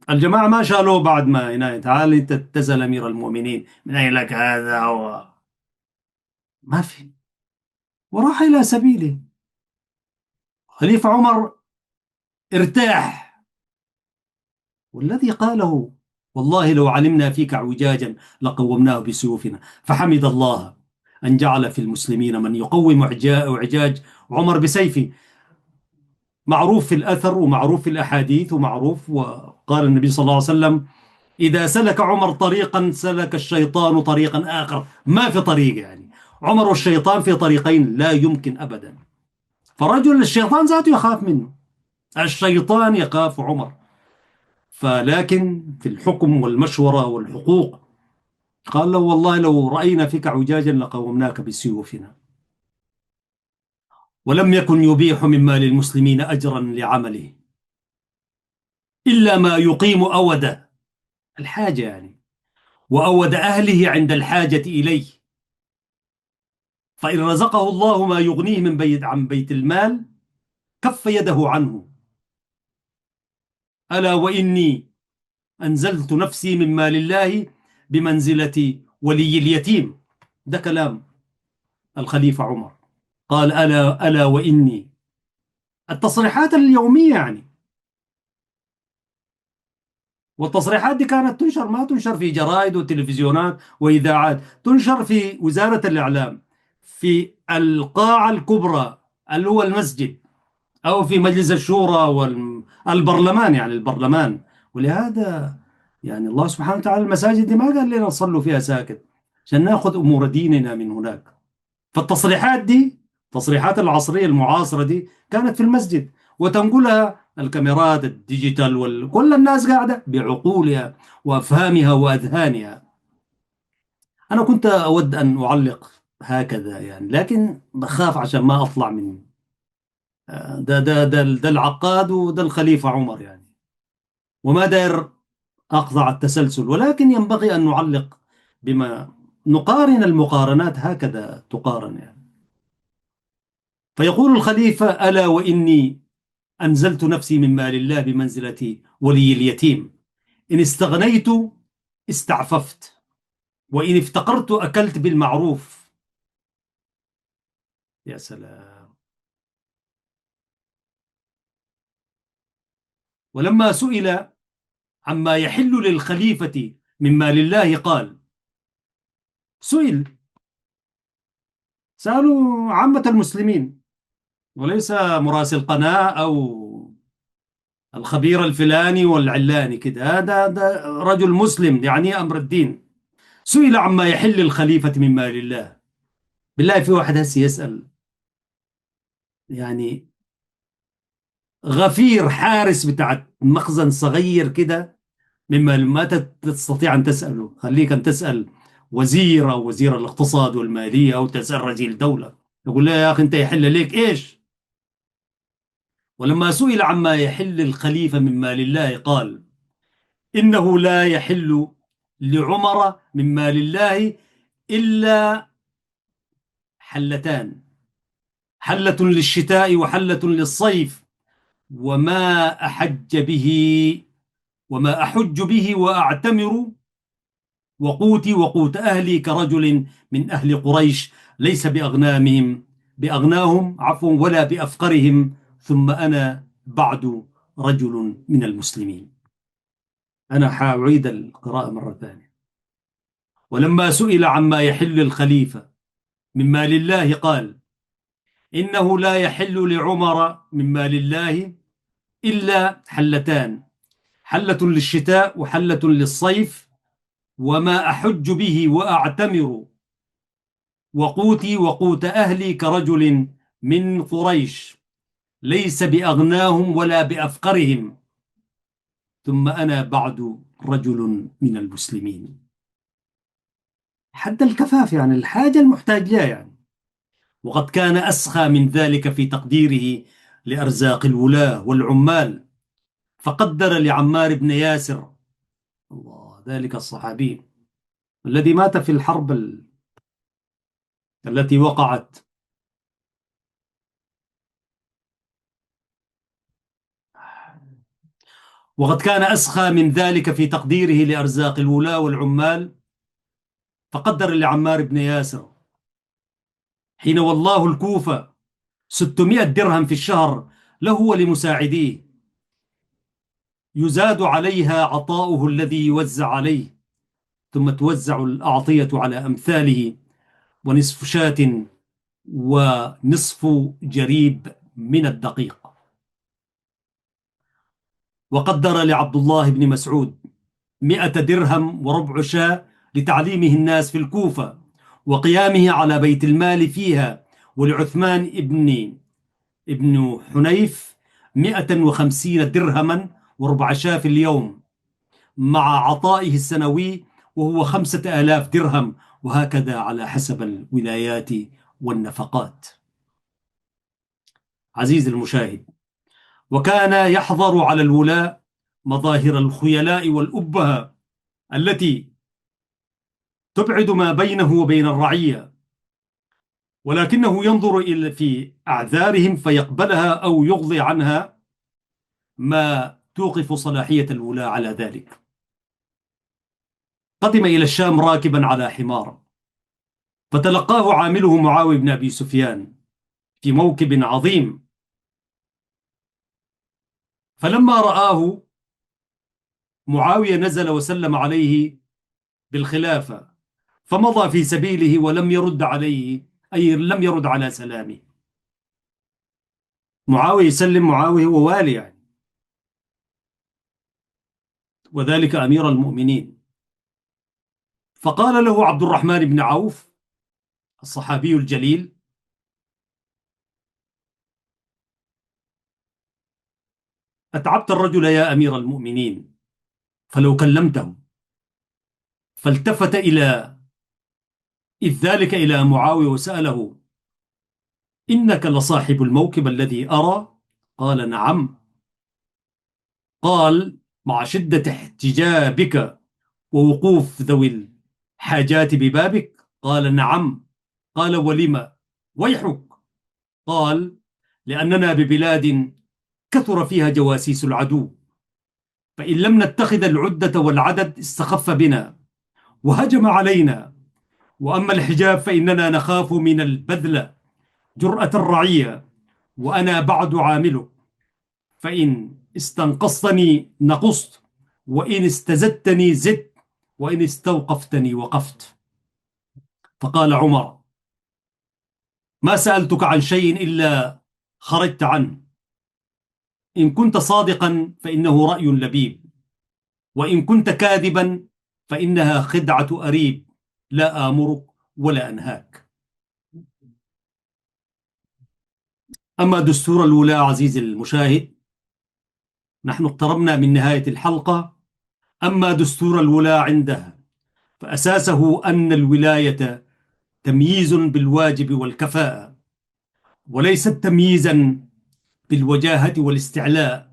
الجماعة ما شالوه بعد ما يناي، تعال أنت تسأل أمير المؤمنين من أين لك هذا ما في، وراح إلى سبيله. خليفة عمر ارتاح، والذي قاله: والله لو علمنا فيك اعوجاجا لقومناه بسيوفنا. فحمد الله أن جعل في المسلمين من يقوم اعجاج عمر بسيفه. معروف في الأثر ومعروف في الأحاديث ومعروف، وقال النبي صلى الله عليه وسلم: إذا سلك عمر طريقا سلك الشيطان طريقا آخر. ما في طريق يعني، عمر والشيطان في طريقين لا يمكن أبدا. فرجل الشيطان ذاته يخاف منه، الشيطان يخاف عمر. فلكن في الحكم والمشورة والحقوق قال له: والله لو رأينا فيك اعوجاجا لقومناك بسيوفنا. ولم يكن يبيح من مال المسلمين أجرا لعمله إلا ما يقيم أوده، الحاجة يعني، وأود أهله عند الحاجة إليه. فإن رزقه الله ما يغنيه من عن بيت المال كف يده عنه. ألا وإني أنزلت نفسي من مال الله بمنزلة ولي اليتيم. ده كلام الخليفة عمر. قال: ألا وإني، التصريحات اليومية يعني. والتصريحات دي كانت تنشر، ما تنشر في جرائد وتلفزيونات وإذاعات، تنشر في وزارة الإعلام، في القاعة الكبرى اللي هو المسجد، أو في مجلس الشورى والبرلمان، يعني البرلمان. ولهذا يعني الله سبحانه وتعالى المساجد دي ما قال لنا نصلوا فيها ساكت، عشان ناخذ أمور ديننا من هناك. فالتصريحات دي، التصريحات العصرية المعاصرة دي، كانت في المسجد، وتنقلها الكاميرات الديجيتال، وكل الناس قاعدة بعقولها وأفهامها وأذهانها. أنا كنت أود أن أعلق هكذا يعني، لكن بخاف عشان ما أطلع من ده العقاد وده الخليفة عمر يعني، وما داير أقطع التسلسل، ولكن ينبغي أن نعلق بما نقارن المقارنات هكذا تقارن يعني. فيقول الخليفة: ألا وإني أنزلت نفسي من مال الله بمنزلة ولي اليتيم. إن استغنيت استعففت، وإن افتقرت أكلت بالمعروف. يا سلام. ولما سئل عما يحل للخليفة من مال الله قال، سئل، سألوا عامة المسلمين، وليس مراسل قناة أو الخبير الفلاني والعلاني كده، هذا رجل مسلم يعني أمر الدين. سئل عما يحل الخليفة من مال الله. بالله في واحد هسي يسأل يعني، غفير حارس بتاع مخزن صغير كده من مال، ما تستطيع أن تسأله. خليك أن تسأل وزير أو وزير الاقتصاد والمالية، أو تسأل رجل دولة، يقول له: يا أخي أنت يحل ليك إيش؟ ولما سئل عما يحل الخليفة من مال الله قال: إنه لا يحل لعمر من مال الله إلا حلتان: حلة للشتاء وحلة للصيف، وما أحج به وما أحج به وأعتمر، وقوتي وقوت أهلي كرجل من أهل قريش، ليس بأغناهم عفوا ولا بأفقرهم، ثم أنا بعد رجل من المسلمين. أنا حأعيد القراءة مرة ثانية. ولما سئل عما يحل الخليفة من مال الله قال: إنه لا يحل لعمر من مال الله إلا حلتان: حلة للشتاء وحلة للصيف، وما أحج به وأعتمر، وقوتي وقوت أهلي كرجل من قريش، ليس بأغناهم ولا بأفقرهم، ثم أنا بعد رجل من المسلمين. حد الكفاف يعني، الحاجة المحتاج لها يعني. وقد كان أسخى من ذلك في تقديره لأرزاق الولاة والعمال، فقدر لعمار بن ياسر، الله، ذلك الصحابي الذي مات في الحرب التي وقعت. وقد كان أسخى من ذلك في تقديره لأرزاق الولاة والعمال، فقدر لعمار بن ياسر حين والله الكوفة 600 درهم في الشهر له ولمساعديه، يزاد عليها عطاؤه الذي يوزع عليه، ثم توزع الأعطية على أمثاله، ونصف شاة ونصف جريب من الدقيق. وقدر لعبد الله بن مسعود 100 درهم وربع شاة لتعليمه الناس في الكوفة وقيامه على بيت المال فيها. ولعثمان ابن حنيف 150 درهما وربع شاة في اليوم، مع عطائه السنوي وهو 5000 درهم، وهكذا على حسب الولايات والنفقات. عزيزي المشاهد، وكان يحظر على الولاة مظاهر الخيلاء والأبهة التي تبعد ما بينه وبين الرعية، ولكنه ينظر إلى في أعذارهم فيقبلها أو يغضي عنها ما توقف صلاحية الولاة على ذلك. قدم إلى الشام راكبا على حمار، فتلقاه عامله معاوية بن أبي سفيان في موكب عظيم. فلما رآه معاوية نزل وسلم عليه بالخلافة، فمضى في سبيله ولم يرد عليه، أي لم يرد على سلامه. معاوية يسلم، معاوية هو والي يعني، وذلك أمير المؤمنين. فقال له عبد الرحمن بن عوف الصحابي الجليل: أتعبت الرجل يا أمير المؤمنين، فلو كلمته. فالتفت إذ ذلك إلى معاوية وسأله: إنك لصاحب الموكب الذي أرى؟ قال: نعم. قال: مع شدة احتجابك ووقوف ذوي الحاجات ببابك؟ قال: نعم. قال: ولم؟ ويحك. قال: لأننا ببلاد كثر فيها جواسيس العدو، فإن لم نتخذ العدة والعدد استخف بنا وهجم علينا. وأما الحجاب فإننا نخاف من البذل جرأة الرعية، وأنا بعد عامله، فإن استنقصتني نقصت، وإن استزدتني زدت، وإن استوقفتني وقفت. فقال عمر: ما سألتك عن شيء إلا خرجت عنه. إن كنت صادقا فإنه رأي لبيب، وإن كنت كاذبا فإنها خدعة أريب، لا آمرك ولا أنهاك. أما دستور الولاة عزيزي المشاهد، نحن اقتربنا من نهاية الحلقة. أما دستور الولاة عندها فأساسه أن الولاية تمييز بالواجب والكفاءة، وليست تمييزا بالوجاهة والاستعلاء.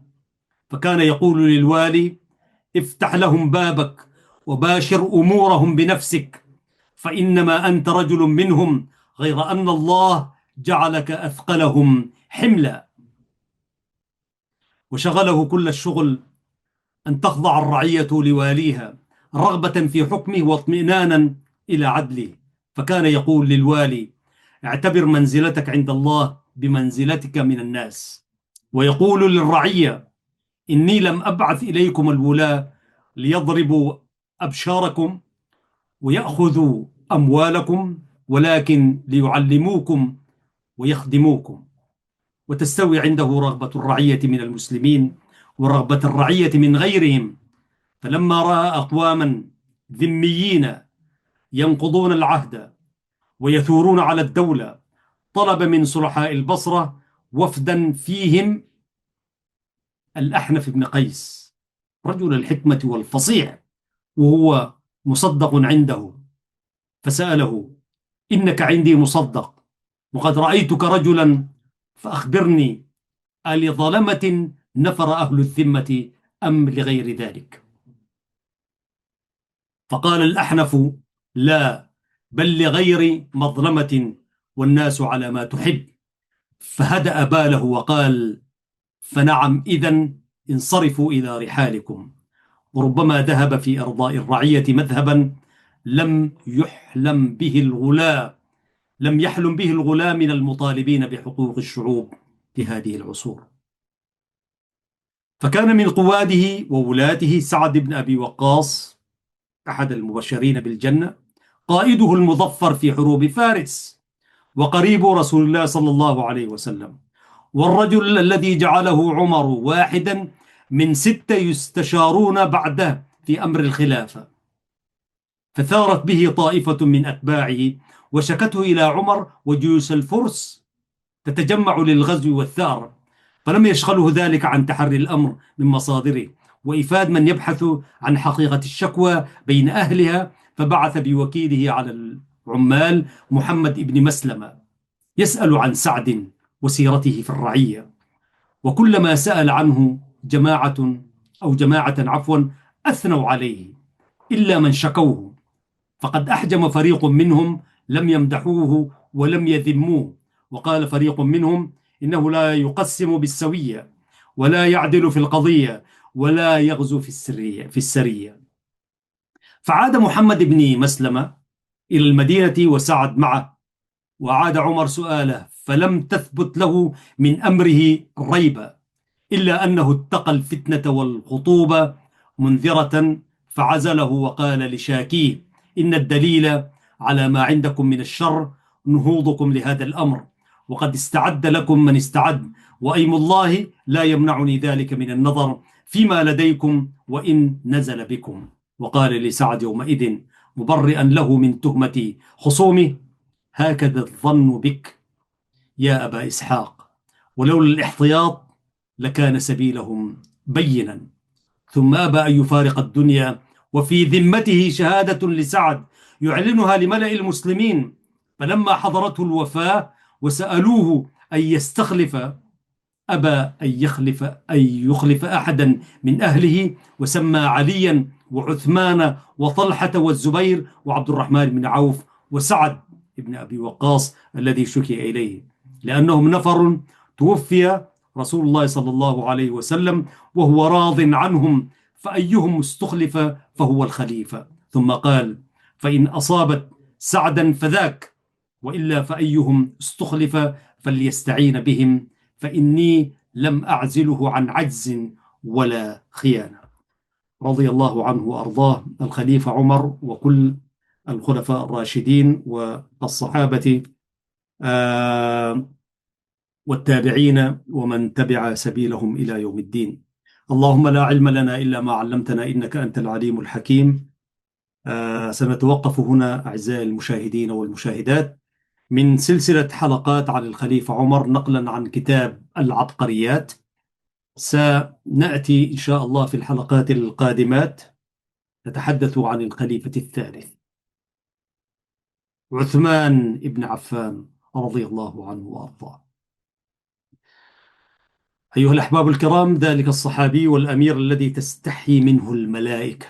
فكان يقول للوالي: افتح لهم بابك وباشر أمورهم بنفسك، فإنما أنت رجل منهم، غير أن الله جعلك أثقلهم حملا. وشغله كل الشغل أن تخضع الرعية لواليها رغبة في حكمه واطمئنانا إلى عدله. فكان يقول للوالي: اعتبر منزلتك عند الله بمنزلتك من الناس. ويقول للرعية: إني لم أبعث إليكم الولاة ليضربوا أبشاركم ويأخذوا أموالكم، ولكن ليعلموكم ويخدموكم. وتستوي عنده رغبة الرعية من المسلمين ورغبة الرعية من غيرهم. فلما رأى أقواما ذميين ينقضون العهد ويثورون على الدولة، طلب من صلحاء البصرة وفدا فيهم الأحنف بن قيس، رجل الحكمة والفصيح، وهو مصدق عنده. فسأله: إنك عندي مصدق، وقد رأيتك رجلا، فأخبرني، ألظلمة نفر أهل الذمة أم لغير ذلك؟ فقال الأحنف: لا، بل لغير مظلمة، والناس على ما تحب. فهدأ باله وقال: فنعم، إذن انصرفوا إلى رحالكم. وربما ذهب في إرضاء الرعية مذهبا لم يحلم به الغلاة من المطالبين بحقوق الشعوب في هذه العصور. فكان من قواده وولاته سعد بن أبي وقاص أحد المبشرين بالجنة، قائده المظفر في حروب فارس، وقريب رسول الله صلى الله عليه وسلم، والرجل الذي جعله عمر واحدا من 6 يستشارون بعده في أمر الخلافة. فثارت به طائفة من أتباعه وشكته إلى عمر وجيوش الفرس تتجمع للغزو والثأر، فلم يشغله ذلك عن تحري الأمر من مصادره وإفاد من يبحث عن حقيقة الشكوى بين أهلها، فبعث بوكيله على العمال محمد بن مسلمة يسأل عن سعد وسيرته في الرعية. وكلما سأل عنه جماعة عفوا أثنوا عليه إلا من شكوه، فقد أحجم فريق منهم لم يمدحوه ولم يذموه، وقال فريق منهم إنه لا يقسم بالسوية ولا يعدل في القضية ولا يغزو في السرية. فعاد محمد بن مسلمة إلى المدينة وسعد معه، وعاد عمر سؤاله فلم تثبت له من أمره ريبة، إلا أنه اتقى الفتنة والخطوبة منذرة، فعزله وقال لشاكيه إن الدليل على ما عندكم من الشر نهوضكم لهذا الأمر، وقد استعد لكم من استعد، وأيم الله لا يمنعني ذلك من النظر فيما لديكم وإن نزل بكم. وقال لسعد يومئذ مبرئا له من تهمة خصومه هكذا الظن بك يا أبا إسحاق، ولولا الاحتياط لكان سبيلهم بينا. ثم أبى أن يفارق الدنيا وفي ذمته شهادة لسعد يعلنها لملأ المسلمين، فلما حضرته الوفاة وسألوه أن يستخلف أبى أن يخلف أحدا من أهله، وسمى عليا وعثمان وطلحة والزبير وعبد الرحمن بن عوف وسعد بن أبي وقاص الذي شكي إليه، لأنهم نفر توفي رسول الله صلى الله عليه وسلم وهو راض عنهم، فأيهم استخلف فهو الخليفة. ثم قال فإن أصابت سعدا فذاك، وإلا فأيهم استخلف فليستعين بهم، فإني لم أعزله عن عجز ولا خيانة. رضي الله عنه وأرضاه الخليفة عمر وكل الخلفاء الراشدين والصحابة والتابعين ومن تبع سبيلهم إلى يوم الدين. اللهم لا علم لنا إلا ما علمتنا إنك أنت العليم الحكيم. سنتوقف هنا أعزائي المشاهدين والمشاهدات من سلسلة حلقات عن الخليفة عمر نقلا عن كتاب العبقريات. سنأتي إن شاء الله في الحلقات القادمات نتحدث عن الخليفة الثالث عثمان بن عفان رضي الله عنه وأرضاه. أيها الأحباب الكرام، ذلك الصحابي والأمير الذي تستحي منه الملائكة،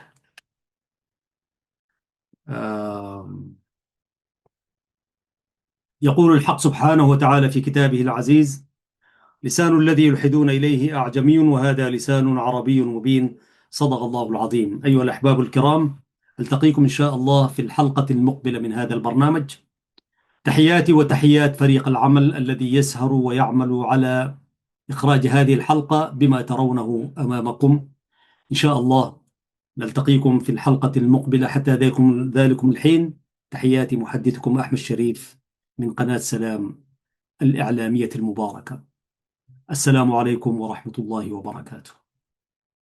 يقول الحق سبحانه وتعالى في كتابه العزيز: لسان الذي يلحدون إليه أعجمي وهذا لسان عربي مبين، صدق الله العظيم. أيها الأحباب الكرام، ألتقيكم إن شاء الله في الحلقة المقبلة من هذا البرنامج. تحياتي وتحيات فريق العمل الذي يسهر ويعمل على إخراج هذه الحلقة بما ترونه أمامكم. إن شاء الله نلتقيكم في الحلقة المقبلة، حتى ذلكم الحين تحياتي محدثكم أحمد شريف من قناة سلام الإعلامية المباركة. السلام عليكم ورحمة الله وبركاته.